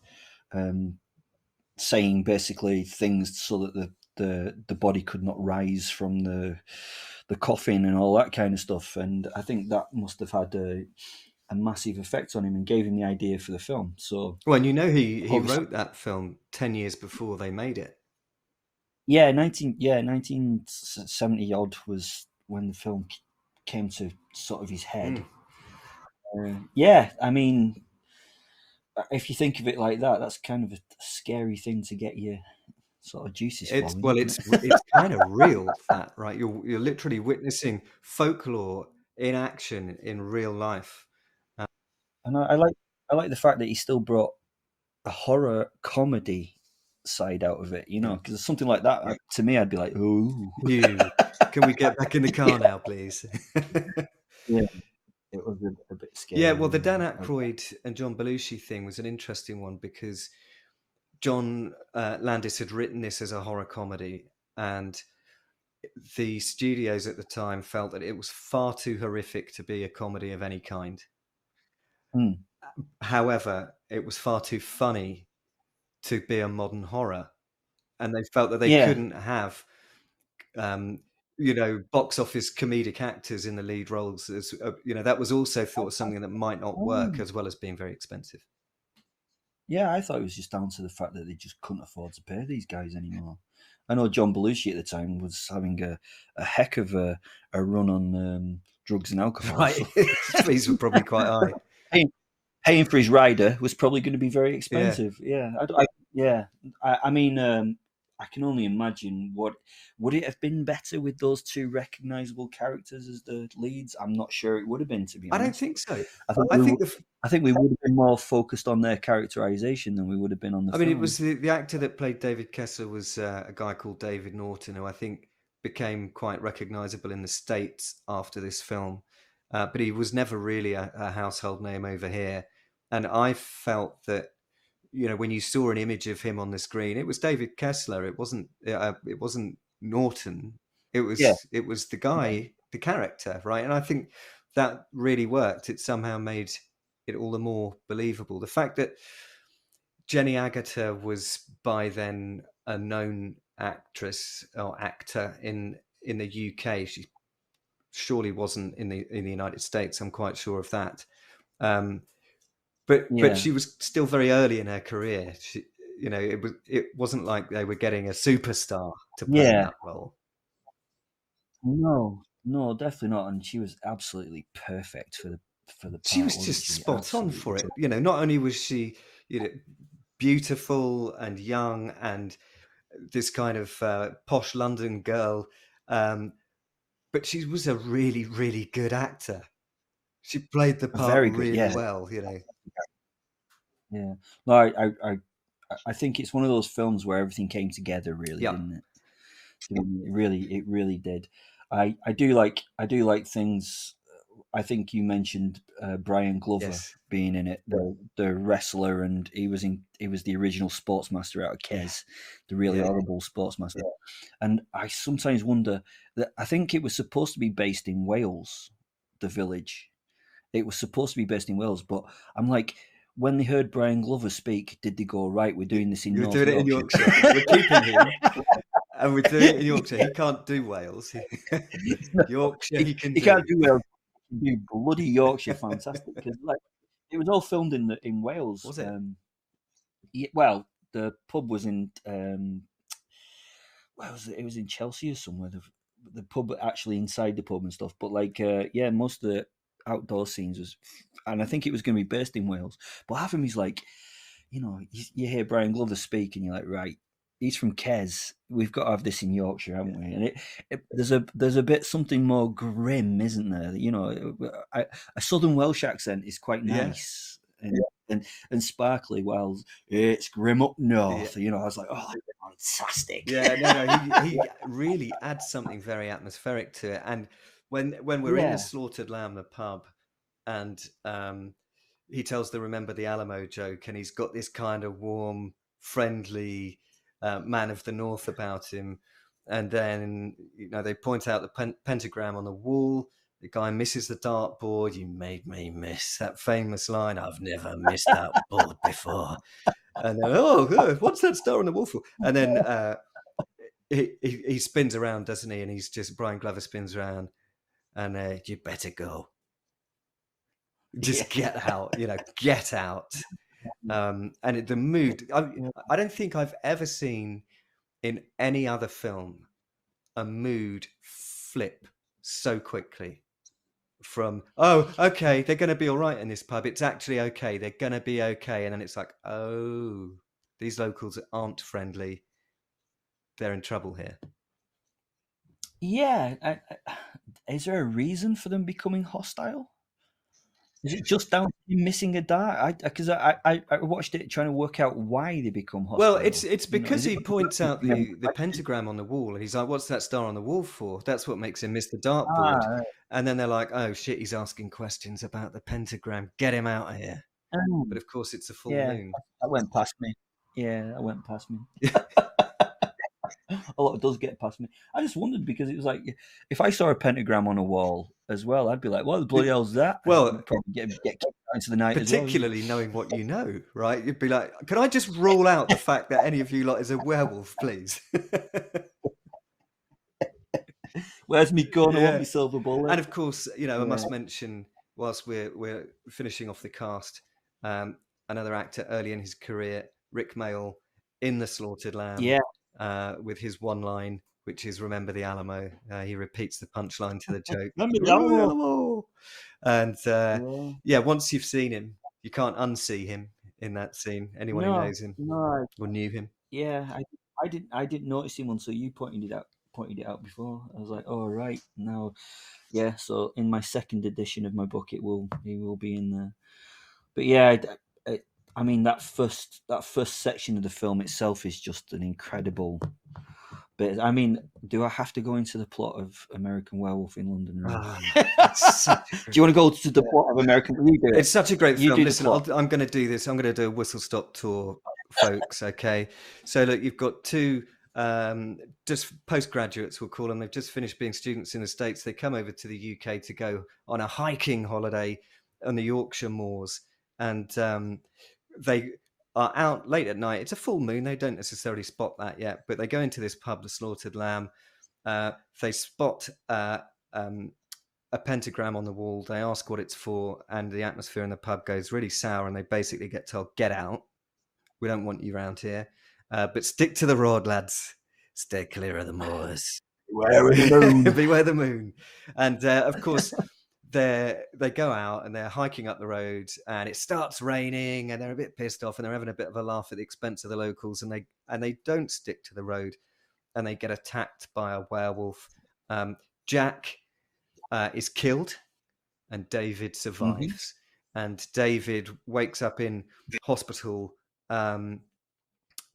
saying basically things so that the body could not rise from the coffin and all that kind of stuff. And I think that must have had a massive effect on him and gave him the idea for the film. So Well, and you know he obviously, wrote that film 10 years before they made it. yeah, 1970 odd was when the film came to sort of his head. Yeah, I mean, if you think of it like that, that's kind of a scary thing to get your sort of juices It's flowing, well, isn't it? it's kind of real, that, right? You're literally witnessing folklore in action in real life. And I like the fact that he still brought a horror comedy side out of it, you know, Yeah. because something like that to me, I'd be like, "Ooh." You, can we get back in the car now, please? Yeah, it was a bit Yeah, scary. well, the Dan I Aykroyd and John Belushi thing was an interesting one because John Landis had written this as a horror comedy, and the studios at the time felt that it was far too horrific to be a comedy of any kind. mm, However, it was far too funny to be a modern horror, and they felt that they yeah, couldn't have, um, box office comedic actors in the lead roles. As that was also thought of something that might not work, oh, as well as being very expensive. yeah. I thought it was just down to the fact that they just couldn't afford to pay these guys anymore. I know John Belushi at the time was having a heck of a run on drugs and alcohol, Right, so his fees were probably quite high. paying, paying for his rider was probably going to be very Yeah, expensive. Yeah, yeah. I mean, I can only imagine what would it have been better with those two recognizable characters as the leads. I'm not sure it would have been, to be I don't honest. think so. I think I we think would, the I think we would have been more focused on their characterization than we would have been on the I mean, it film. was the actor that played David Kessler was a guy called David Norton, who I think became quite recognizable in the States after this film. But he was never really a household name over here. And I felt that, when you saw an image of him on the screen, it was David Kessler. It wasn't Norton. Yeah, It was the yeah, guy, the character, right? And I think that really worked. It somehow made it all the more believable. The fact that Jenny Agutter was by then a known actress or actor in the UK. She surely wasn't in the United States. I'm quite sure of that. Um, but yeah. she was still very early in her career. It wasn't like they were getting a superstar to play Yeah. that role. No, no, definitely not. And she was absolutely perfect for the She part, was wasn't just she? spot on Absolutely. for it. Not only was she, beautiful and young and this kind of posh London girl, um, but she was a really, really good actor. She played the part Very good. really Yeah, well. yeah. No, I think it's one of those films where everything came together, really, Yeah. didn't it? It really did. I do like things. I think you mentioned Brian Glover Yes. being in it, the wrestler, and he was the original sportsmaster out of Yeah. Kes, the really Yeah. horrible sportsmaster. And I sometimes wonder that I think it was supposed to be based in Wales, the village. It was supposed to be based in Wales, but I'm like, when they heard Brian Glover speak, did they go, right, we're doing this in You're North doing it in Yorkshire? Yorkshire. We're keeping him, and we're doing it in Yorkshire. He can't do Wales. Yorkshire, he can He can't do. do Wales. He can do bloody Yorkshire, fantastic. Because like it was all filmed in Wales. Was it? Well, the pub was in where was it? It was in Chelsea or somewhere. The pub actually inside the pub and stuff. But like, yeah, most of the outdoor scenes was, and I think it was going to be based in Wales. But half of me's like, you hear Brian Glover speak, and you're like, right, he's from Kes. We've got to have this in Yorkshire, haven't we? And there's a bit something more grim, isn't there? You know, a Southern Welsh accent is quite nice and sparkly. While it's grim up north, you know, I was like, oh, fantastic. Yeah, no, he really adds something very atmospheric to it. And when we're in the Slaughtered Lamb, the pub, and he tells the Remember the Alamo joke, and he's got this kind of warm, friendly man of the North about him. And then, you know, they point out the pentagram on the wall. The guy misses the dartboard. You made me miss that famous line. I've never missed that board before. And then, oh, good. What's that star on the wall for? And then he spins around, doesn't he? And he's just, Brian Glover spins around, and you better go. Just get out, you know, get out. And the mood, I don't think I've ever seen in any other film a mood flip so quickly from, oh, okay, they're going to be all right in this pub. It's actually okay. They're going to be okay. And then it's like, oh, these locals aren't friendly. They're in trouble here. Yeah. Is there a reason for them becoming hostile? Is it just down to missing a dart? Because I watched it trying to work out why they become hostile. Well, it's because he points out the pentagram on the wall, and he's like, "What's that star on the wall for?" That's what makes him miss the dartboard. Right. And then they're like, "Oh shit, he's asking questions about the pentagram. Get him out of here!" But of course, it's a full moon. That went past me. Yeah, that went past me. A lot does get past me. I just wondered, because it was like, if I saw a pentagram on a wall as well, I'd be like, what the bloody hell's that? Well, I'd probably get kicked out into the night, particularly as well. Knowing what you know, right? You'd be like, can I just rule out the fact that any of you lot is a werewolf, please? Where's me gun? I want me silver bullet. And of course, you know, I must mention, whilst we're finishing off the cast, another actor early in his career, Rick Mayall, in The Slaughtered Lamb. With his one line, which is "Remember the Alamo." He repeats the punchline to the joke. Remember the Alamo. And once you've seen him, you can't unsee him in that scene. Anyone who knows him or knew him. Yeah, I didn't notice him until you pointed it out before. I was like, oh right, now, yeah. So in my second edition of my book, he will be in there. But yeah, I mean, that first section of the film itself is just an incredible bit. I mean, do I have to go into the plot of American Werewolf in London? Do you want to go to the plot of American? It's such a great film. Listen, I'm going to do this. I'm going to do a whistle-stop tour, folks. Okay, so look, you've got two just postgraduates, we'll call them. They've just finished being students in the States. They come over to the UK to go on a hiking holiday on the Yorkshire moors, and they are out late at night. It's a full moon. They don't necessarily spot that yet, but they go into this pub, the Slaughtered Lamb. They spot a pentagram on the wall. They ask what it's for, and the atmosphere in the pub goes really sour, and they basically get told, "Get out. We don't want you around here. But stick to the rod, lads. Stay clear of the moors. Beware the moon." And of course, they go out and they're hiking up the road, and it starts raining, and they're a bit pissed off, and they're having a bit of a laugh at the expense of the locals, and they don't stick to the road, and they get attacked by a werewolf. Jack is killed, and David survives. And David wakes up in hospital,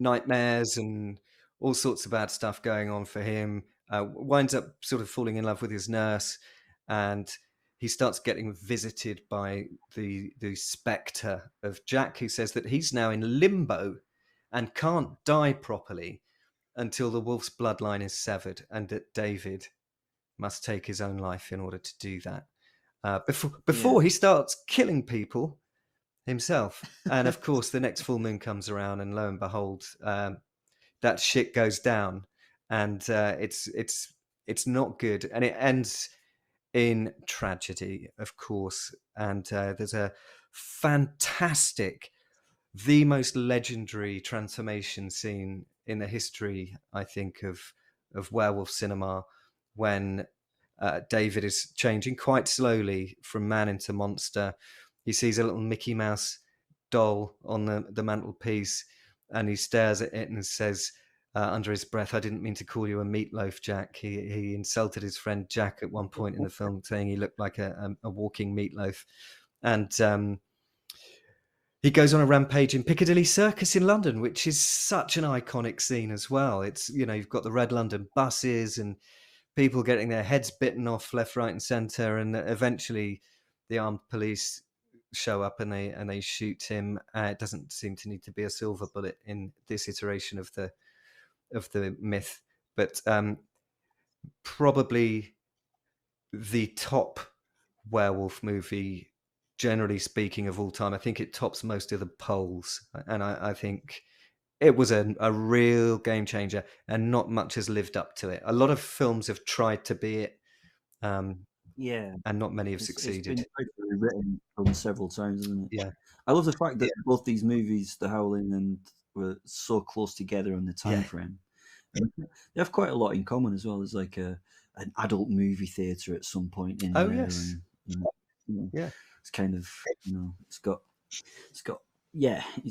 nightmares and all sorts of bad stuff going on for him. Winds up sort of falling in love with his nurse, and he starts getting visited by the spectre of Jack, who says that he's now in limbo and can't die properly until the wolf's bloodline is severed, and that David must take his own life in order to do that. Before he starts killing people himself. And of course, the next full moon comes around, and lo and behold, that shit goes down, and it's not good, and it ends in tragedy, of course. And there's a fantastic, the most legendary transformation scene in the history, I think, of werewolf cinema, when David is changing quite slowly from man into monster. He sees a little Mickey Mouse doll on the mantelpiece, and he stares at it and says, under his breath, "I didn't mean to call you a meatloaf, Jack." He insulted his friend Jack at one point in the film, saying he looked like a walking meatloaf. And he goes on a rampage in Piccadilly Circus in London, which is such an iconic scene as well. It's, you've got the Red London buses and people getting their heads bitten off left, right, and centre, and eventually the armed police show up and they shoot him. It doesn't seem to need to be a silver bullet in this iteration of the myth, but probably the top werewolf movie, generally speaking, of all time. I think it tops most of the polls, and I think it was a real game changer, and not much has lived up to it. A lot of films have tried to be it, Yeah, and not many have it's succeeded. been written on several times, isn't it? Yeah, I love the fact that both these movies, The Howling and were so close together on the time frame. And they have quite a lot in common as well. There's like an adult movie theater at some point in there, yes, and yeah. it's kind of it's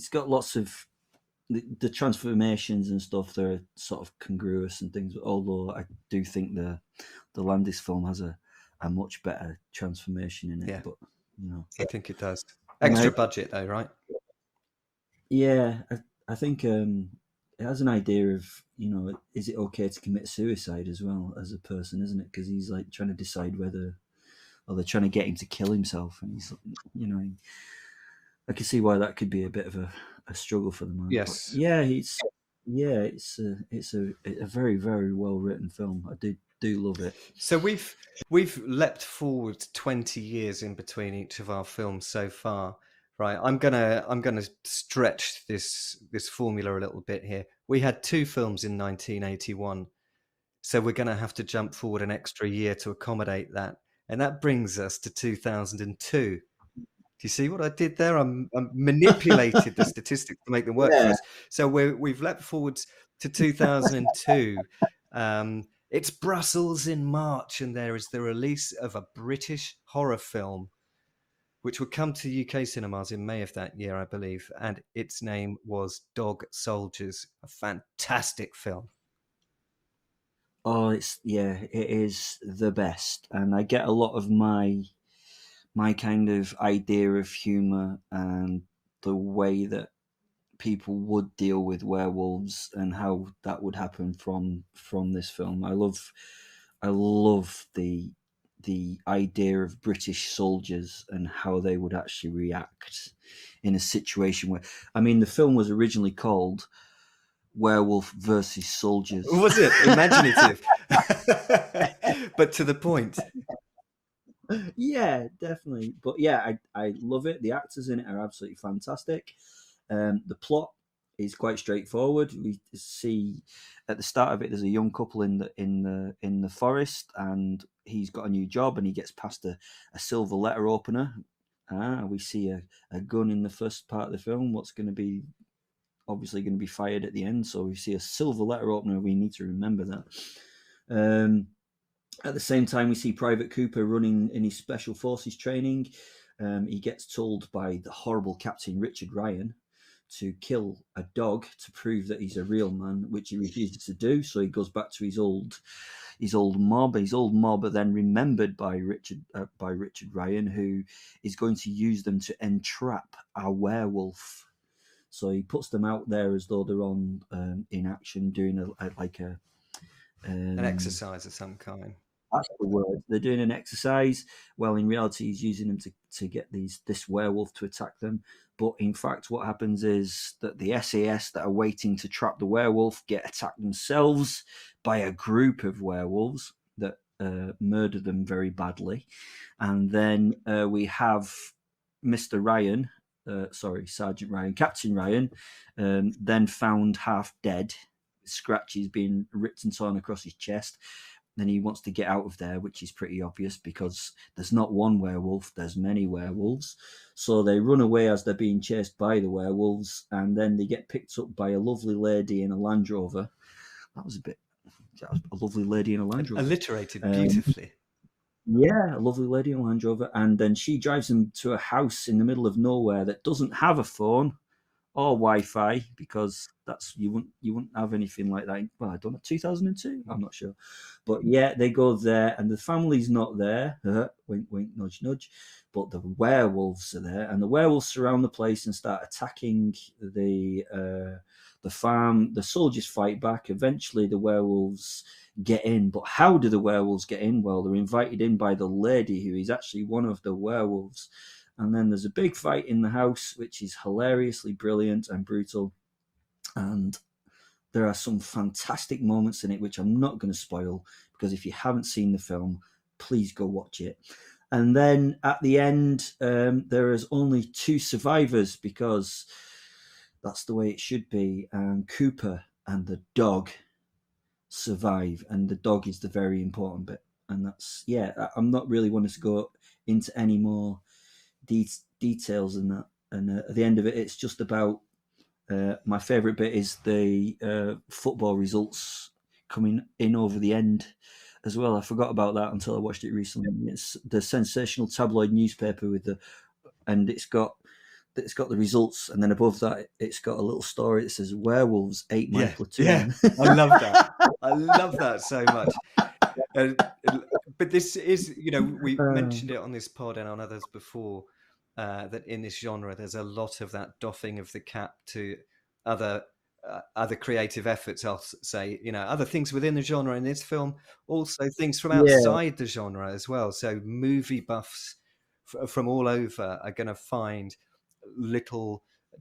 got lots of the transformations and stuff. They're sort of congruous and things. Although I do think the Landis film has a much better transformation in it. Yeah. But I think it does. Extra budget though, right? Yeah, I think it has an idea of, is it okay to commit suicide as well as a person, isn't it? Because he's like trying to decide whether, or they're trying to get him to kill himself, and he's, I can see why that could be a bit of a struggle for the man. Yes. But it's a very, very well written film. I do love it. So we've leapt forward 20 years in between each of our films so far. Right, I'm gonna stretch this formula a little bit here. We had 2 films in 1981, so we're gonna have to jump forward an extra year to accommodate that, and that brings us to 2002. Do you see what I did there? I manipulated the statistics to make them work for us. So we've leapt forwards to 2002. It's Brussels in March, and there is the release of a British horror film, which would come to UK cinemas in May of that year, I believe, and its name was Dog Soldiers, a fantastic film. Oh, it is the best, and I get a lot of my kind of idea of humor and the way that people would deal with werewolves and how that would happen from this film. I love the idea of British soldiers and how they would actually react in a situation where, I mean, the film was originally called Werewolf versus Soldiers. Was it? Imaginative. But to the point. Yeah, definitely. But yeah, I love it. The actors in it are absolutely fantastic. The plot is quite straightforward. We see at the start of it, there's a young couple in the forest, and he's got a new job, and he gets past a silver letter opener. We see a gun in the first part of the film. What's going to be obviously going to be fired at the end. So we see a silver letter opener. We need to remember that. At the same time, we see Private Cooper running in his special forces training. He gets told by the horrible Captain Richard Ryan to kill a dog to prove that he's a real man, which he refuses to do. So he goes back to his old mob. His old mob are then remembered by Richard Ryan, who is going to use them to entrap a werewolf. So he puts them out there as though they're on in action, doing an exercise of some kind. That's the word. They're doing an exercise. Well, in reality, he's using them to get this werewolf to attack them. But in fact, what happens is that the SAS that are waiting to trap the werewolf get attacked themselves by a group of werewolves that murder them very badly. And then we have Mr. Ryan, Sergeant Ryan, Captain Ryan, then found half dead, scratches being ripped and torn across his chest. Then he wants to get out of there, which is pretty obvious because there's not one werewolf, there's many werewolves. So they run away as they're being chased by the werewolves, and then they get picked up by a lovely lady in a Land Rover. That was a lovely lady in a Land Rover. Alliterated beautifully. Yeah, a lovely lady in a Land Rover. And then she drives them to a house in the middle of nowhere that doesn't have a phone or Wi-Fi, because you wouldn't have anything like that. Well, I don't know, 2002. I'm not sure, but yeah, they go there, and the family's not there. Wink, wink, nudge, nudge. But the werewolves are there, and the werewolves surround the place and start attacking the farm. The soldiers fight back. Eventually, the werewolves get in. But how do the werewolves get in? Well, they're invited in by the lady who is actually one of the werewolves. And then there's a big fight in the house, which is hilariously brilliant and brutal. And there are some fantastic moments in it, which I'm not going to spoil, because if you haven't seen the film, please go watch it. And then at the end, there is only 2 survivors, because that's the way it should be. And Cooper and the dog survive, and the dog is the very important bit. And that's, yeah, I'm not really wanting to go into any more details than that. And at the end of it, it's just about my favourite bit is the football results coming in over the end as well. I forgot about that until I watched it recently. It's the sensational tabloid newspaper and it's got the results, and then above that, it's got a little story that says "Werewolves ate my platoon." Yeah, I love that. I love that so much. But this is, we mentioned it on this pod and on others before, that in this genre, there's a lot of that doffing of the cap to other creative efforts. I'll say, other things within the genre in this film, also things from outside the genre as well. So movie buffs from all over are going to find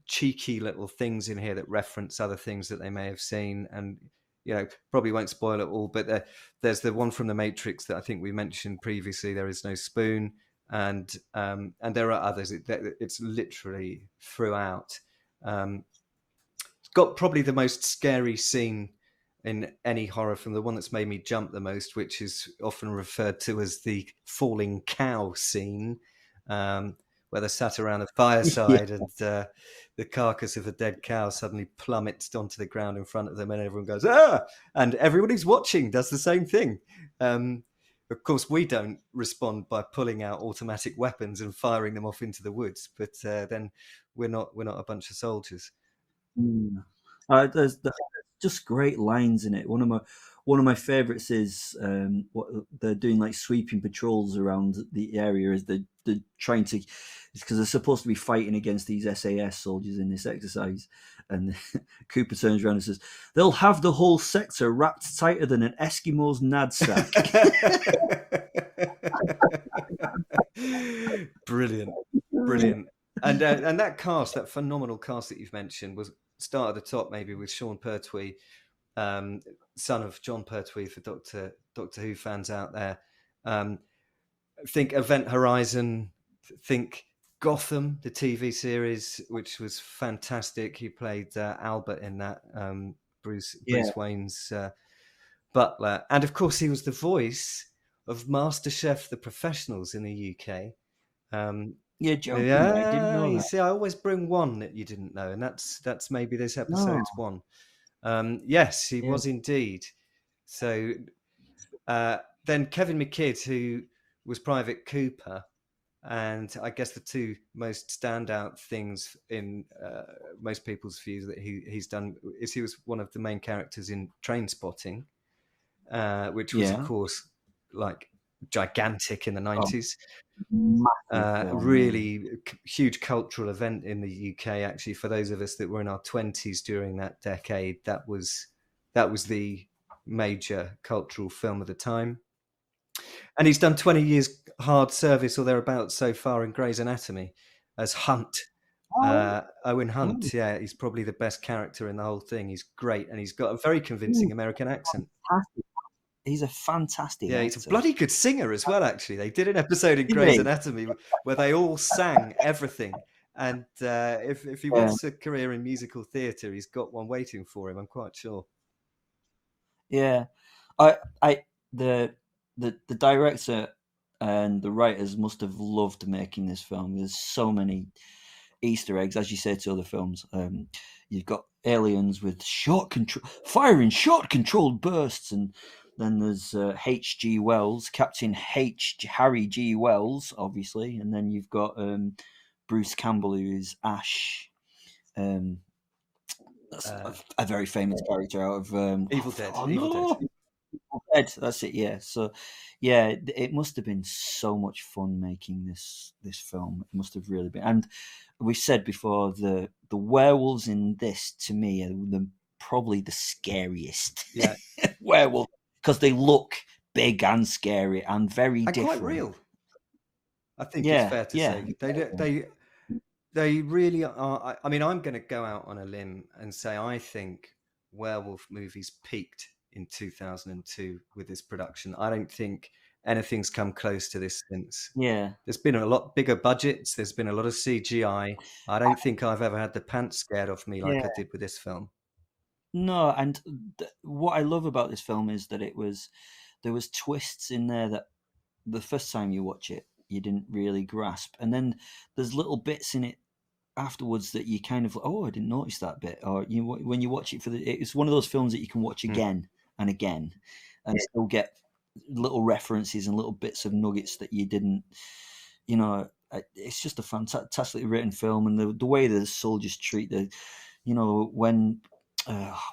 cheeky little things in here that reference other things that they may have seen. And probably won't spoil it all, but there's the one from The Matrix that I think we mentioned previously. There is no spoon, and there are others. It's literally throughout. It's got probably the most scary scene in any horror film, the one that's made me jump the most, which is often referred to as the falling cow scene, where they're sat around a fireside and the carcass of a dead cow suddenly plummets onto the ground in front of them, and everyone goes, "Ah!" And everybody's watching does the same thing. Of course, we don't respond by pulling out automatic weapons and firing them off into the woods, but then we're not a bunch of soldiers. There's just great lines in it. One of my favorites is what they're doing, like sweeping patrols around the area as they're trying to, because they're supposed to be fighting against these SAS soldiers in this exercise. And Cooper turns around and says, "They'll have the whole sector wrapped tighter than an Eskimo's knapsack." Brilliant. And that cast, that phenomenal cast that you've mentioned, was start at the top, maybe with Sean Pertwee, son of John Pertwee for Doctor Who fans out there. Think Event Horizon, think Gotham, the TV series, which was fantastic. He played Albert in that, Bruce Wayne's butler. And of course, he was the voice of MasterChef The Professionals in the UK. You're joking, I didn't know that. See, I always bring one that you didn't know, and that's maybe this episode's one. Yes, he was indeed. So then Kevin McKidd, who was Private Cooper, and I guess the 2 most standout things in most people's views that he's done is he was one of the main characters in Trainspotting, which was, of course, like gigantic in the 90s. Really huge cultural event in the UK, actually, for those of us that were in our 20s during that decade. That was the major cultural film of the time. And he's done 20 years hard service or thereabouts so far in Grey's Anatomy as Hunt. Owen Hunt. Yeah, he's probably the best character in the whole thing. He's great, and he's got a very convincing American accent. He's a fantastic actor. He's a bloody good singer as well, actually. They did an episode in Grey's Anatomy where they all sang everything. And if he wants a career in musical theatre, he's got one waiting for him, I'm quite sure. Yeah. The director and the writers must have loved making this film. There's so many Easter eggs, as you say, to other films. You've got aliens with firing short controlled bursts, and then there's H.G. Wells, Captain Harry G. Wells, obviously, and then you've got Bruce Campbell, who is Ash, That's a very famous character out of Evil Dead. Oh, Evil no! Dead. Evil Dead. That's it. Yeah. So, yeah, it must have been so much fun making this film. It must have really been. And we said before the werewolves in this to me are probably the scariest. Yeah. Werewolves, because they look big and scary and very And different. quite real. I think it's Yeah, fair to yeah. say they really are. I mean, I'm going to go out on a limb and say I think werewolf movies peaked in 2002 with this production. I don't think anything's come close to this since. Yeah. There's been a lot bigger budgets. There's been a lot of CGI. I don't think I've ever had the pants scared off me like Yeah. I did with this film. No, and what I love about this film is that there was twists in there that the first time you watch it you didn't really grasp, and then there's little bits in it afterwards that you kind of, oh, I didn't notice that bit, or when you watch it it's one of those films that you can watch again and again and still get little references and little bits of nuggets that you didn't, it's just a fantastically written film, and the way the soldiers treat when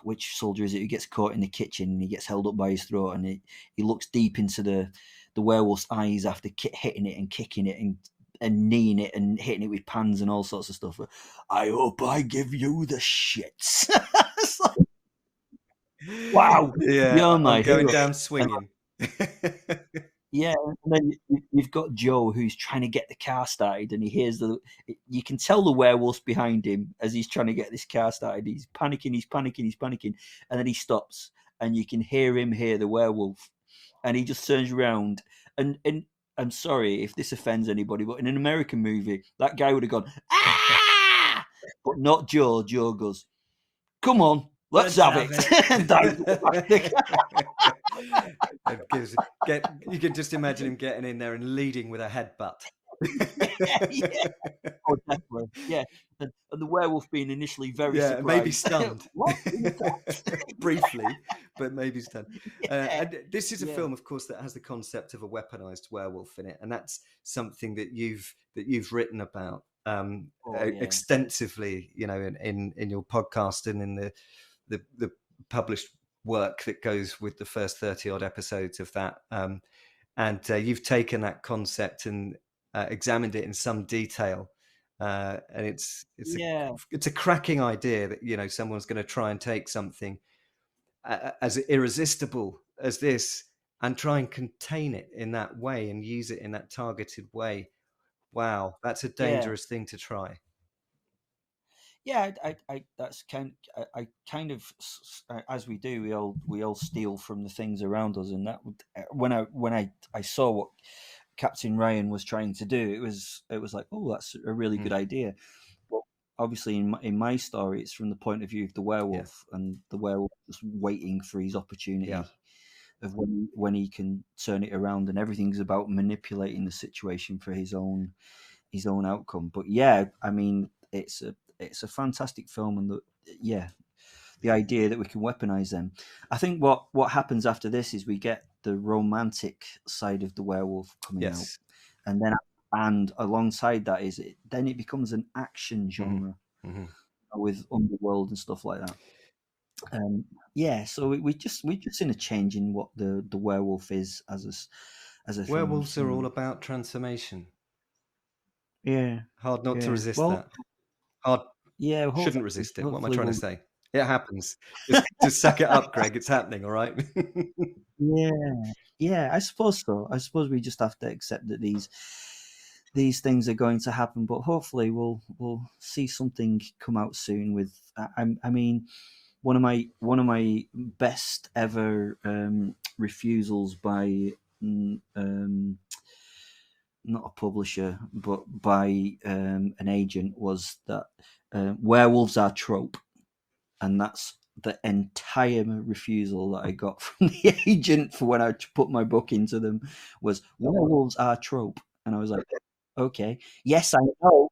which soldier is it who gets caught in the kitchen and he gets held up by his throat, and he looks deep into the werewolf's eyes after hitting it and kicking it and kneeing it and hitting it with pans and all sorts of stuff. I hope I give you the shits. Wow. Yeah, You're my I'm going hero. down swinging. Yeah, and then you've got Joe who's trying to get the car started, and he hears you can tell the werewolf's behind him as he's trying to get this car started. He's panicking, and then he stops, and you can hear the werewolf, and he just turns around, and I'm sorry if this offends anybody, but in an American movie, that guy would have gone, ah! But not Joe. Joe goes, come on, let's have it. You can just imagine him getting in there and leading with a headbutt. Yeah. Oh, definitely. Yeah. And the werewolf being initially very surprised. Maybe stunned. Briefly, but maybe stunned. And this is a film, of course, that has the concept of a weaponized werewolf in it, and that's something that you've written about extensively, in your podcast and in the published work that goes with the first 30 odd episodes of that, and you've taken that concept and examined it in some detail, and it's a cracking idea that someone's going to try and take something as irresistible as this and try and contain it in that way and use it in that targeted way. Wow, that's a dangerous thing to try. Yeah, that's I kind of, as we do, we all steal from the things around us, and that when I saw what Captain Ryan was trying to do, it was like, oh, that's a really good idea. But obviously, in my story, it's from the point of view of the werewolf, and the werewolf just waiting for his opportunity of when he can turn it around, and everything's about manipulating the situation for his own outcome. But yeah, I mean, it's a fantastic film, and the idea that we can weaponize them. I think what happens after this is we get the romantic side of the werewolf coming out, and alongside that then it becomes an action genre with underworld and stuff like that. So we just seen a change in what the werewolf is as a werewolves thing. are all about transformation. Yeah, hard not to resist that. Hard. Yeah, shouldn't resist it. What am I trying to say? It happens. Just suck it up, Greg. It's happening, all right? Yeah. I suppose so. I suppose we just have to accept that these things are going to happen, but hopefully we'll see something come out soon. With I mean, one of my best ever refusals by not a publisher, but by an agent, was that werewolves are trope, and that's the entire refusal that I got from the agent for when I put my book into them was werewolves are trope, and I was like, okay, yes, I know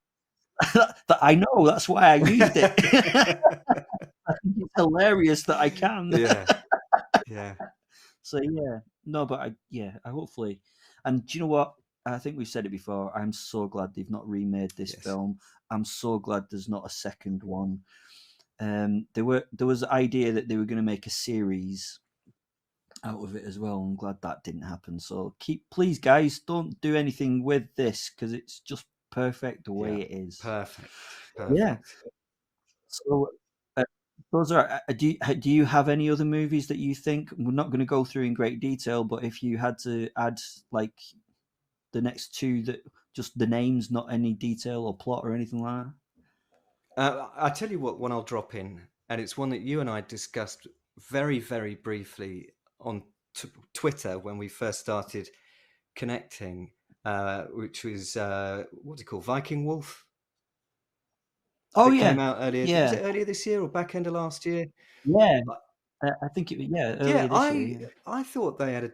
that. I know that's why I used it. I think it's hilarious that I can. Yeah. So no, but I hopefully, and do you know what? I think we've said it before. I'm so glad they've not remade this Yes. film. I'm so glad there's not a second one. There was the idea that they were going to make a series out of it as well. I'm glad that didn't happen. So please, guys, don't do anything with this because it's just perfect the way it is. Perfect. Yeah. So those are. Do you have any other movies that you think we're not going to go through in great detail? But if you had to add like the next two, that just the names, not any detail or plot or anything like that. I tell you what, one I'll drop in, and it's one that you and I discussed very, very briefly on Twitter when we first started connecting, which was what do you call Viking Wolf? Oh That yeah, came out earlier. yeah, Was it earlier this year or back end of last year? yeah. I think earlier this year. Yeah. I thought they had a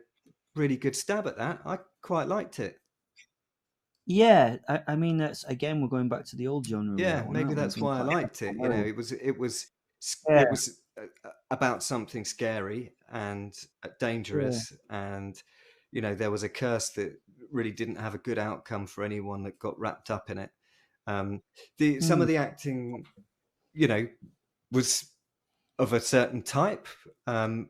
really good stab at that. I quite liked it. Yeah, I mean that's again we're going back to the old genre with Yeah, that one. maybe Aren't we? that's Being why I quite liked it. You know, primarily. it Yeah, was about something scary and yeah. dangerous, and you know there was a curse that really didn't have a good outcome for anyone that got wrapped up in it. Some of the acting, you know, was of a certain type, and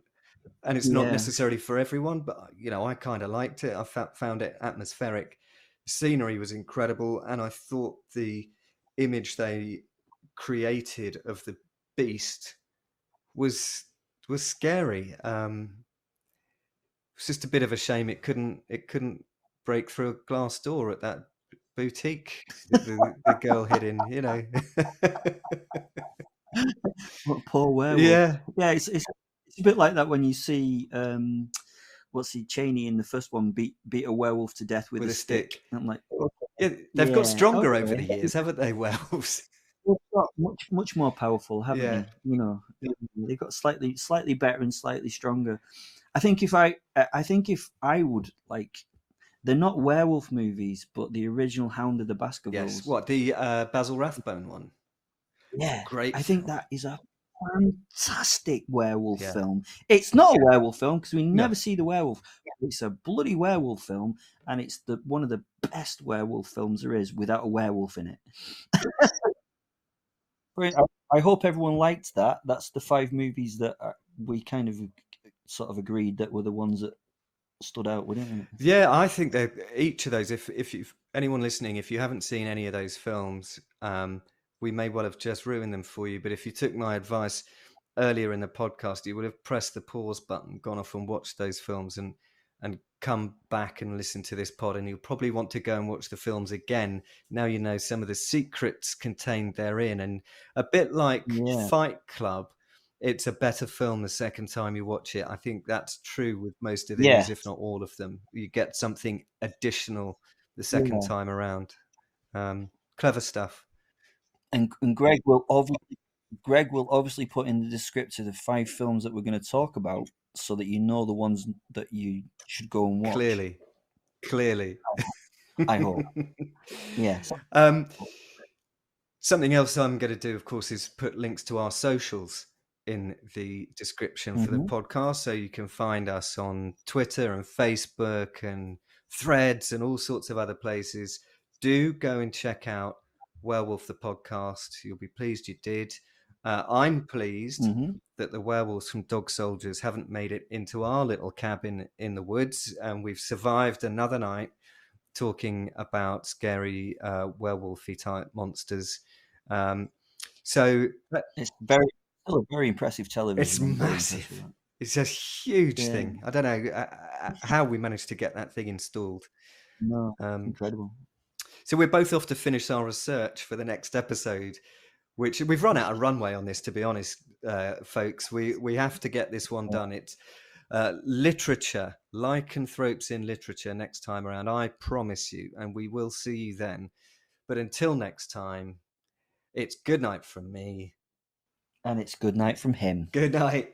it's not Yeah, necessarily for everyone. But you know, I kind of liked it. I found it atmospheric. Scenery was incredible, and I thought the image they created of the beast was scary. It's just a bit of a shame it couldn't break through a glass door at that boutique that the girl hid in. You know. what poor werewolf. Yeah, Yeah, it's a bit like that when you see what's he Cheney in the first one beat a werewolf to death with with a a stick. stick. And I'm like, okay, Yeah, they've got yeah, stronger over the okay. years, haven't they, werewolves? They've got much more powerful, haven't Yeah. they? You know, they've got slightly better and slightly stronger. I think if I would like, they're not werewolf movies, but the original Hound of the Yes. Baskervilles. What, the Basil Rathbone one? Yeah, Great I think film. that is a fantastic werewolf Yeah. film. It's not a werewolf film because we No. never see the werewolf. It's a bloody werewolf film, and it's one of the best werewolf films there is without a werewolf in it. I hope everyone liked that. That's the 5 movies that we kind of sort of agreed that were the ones that stood out, wouldn't it? Yeah, I think that each of those, if you've anyone listening, if you haven't seen any of those films, we may well have just ruined them for you. But if you took my advice earlier in the podcast, you would have pressed the pause button, gone off and watched those films, and come back and listen to this pod. And you'll probably want to go and watch the films again. Now you know some of the secrets contained therein, and a bit like Yeah. Fight Club. It's a better film the second time you watch it. I think that's true with most of Yeah. these, if not all of them. You get something additional the second Yeah. time around. Clever stuff. And Greg will obviously put in the descriptor the 5 films that we're going to talk about so that you know the ones that you should go and watch. Clearly. I hope. Yes. Something else I'm going to do, of course, is put links to our socials in the description for the podcast. So you can find us on Twitter and Facebook and Threads and all sorts of other places. Do go and check out Werewolf the podcast. You'll be pleased you did. I'm pleased that the werewolves from Dog Soldiers haven't made it into our little cabin in the woods, and we've survived another night talking about scary werewolfy type monsters. So It's still a very impressive television. it's massive. It's a huge thing. I don't know how we managed to get that thing installed. No, incredible. So we're both off to finish our research for the next episode, which we've run out of runway on this, to be honest, folks. We have to get this one done. It's literature, lycanthropes in literature next time around, I promise you, and we will see you then. But until next time, it's good night from me. And it's good night from him. Good night.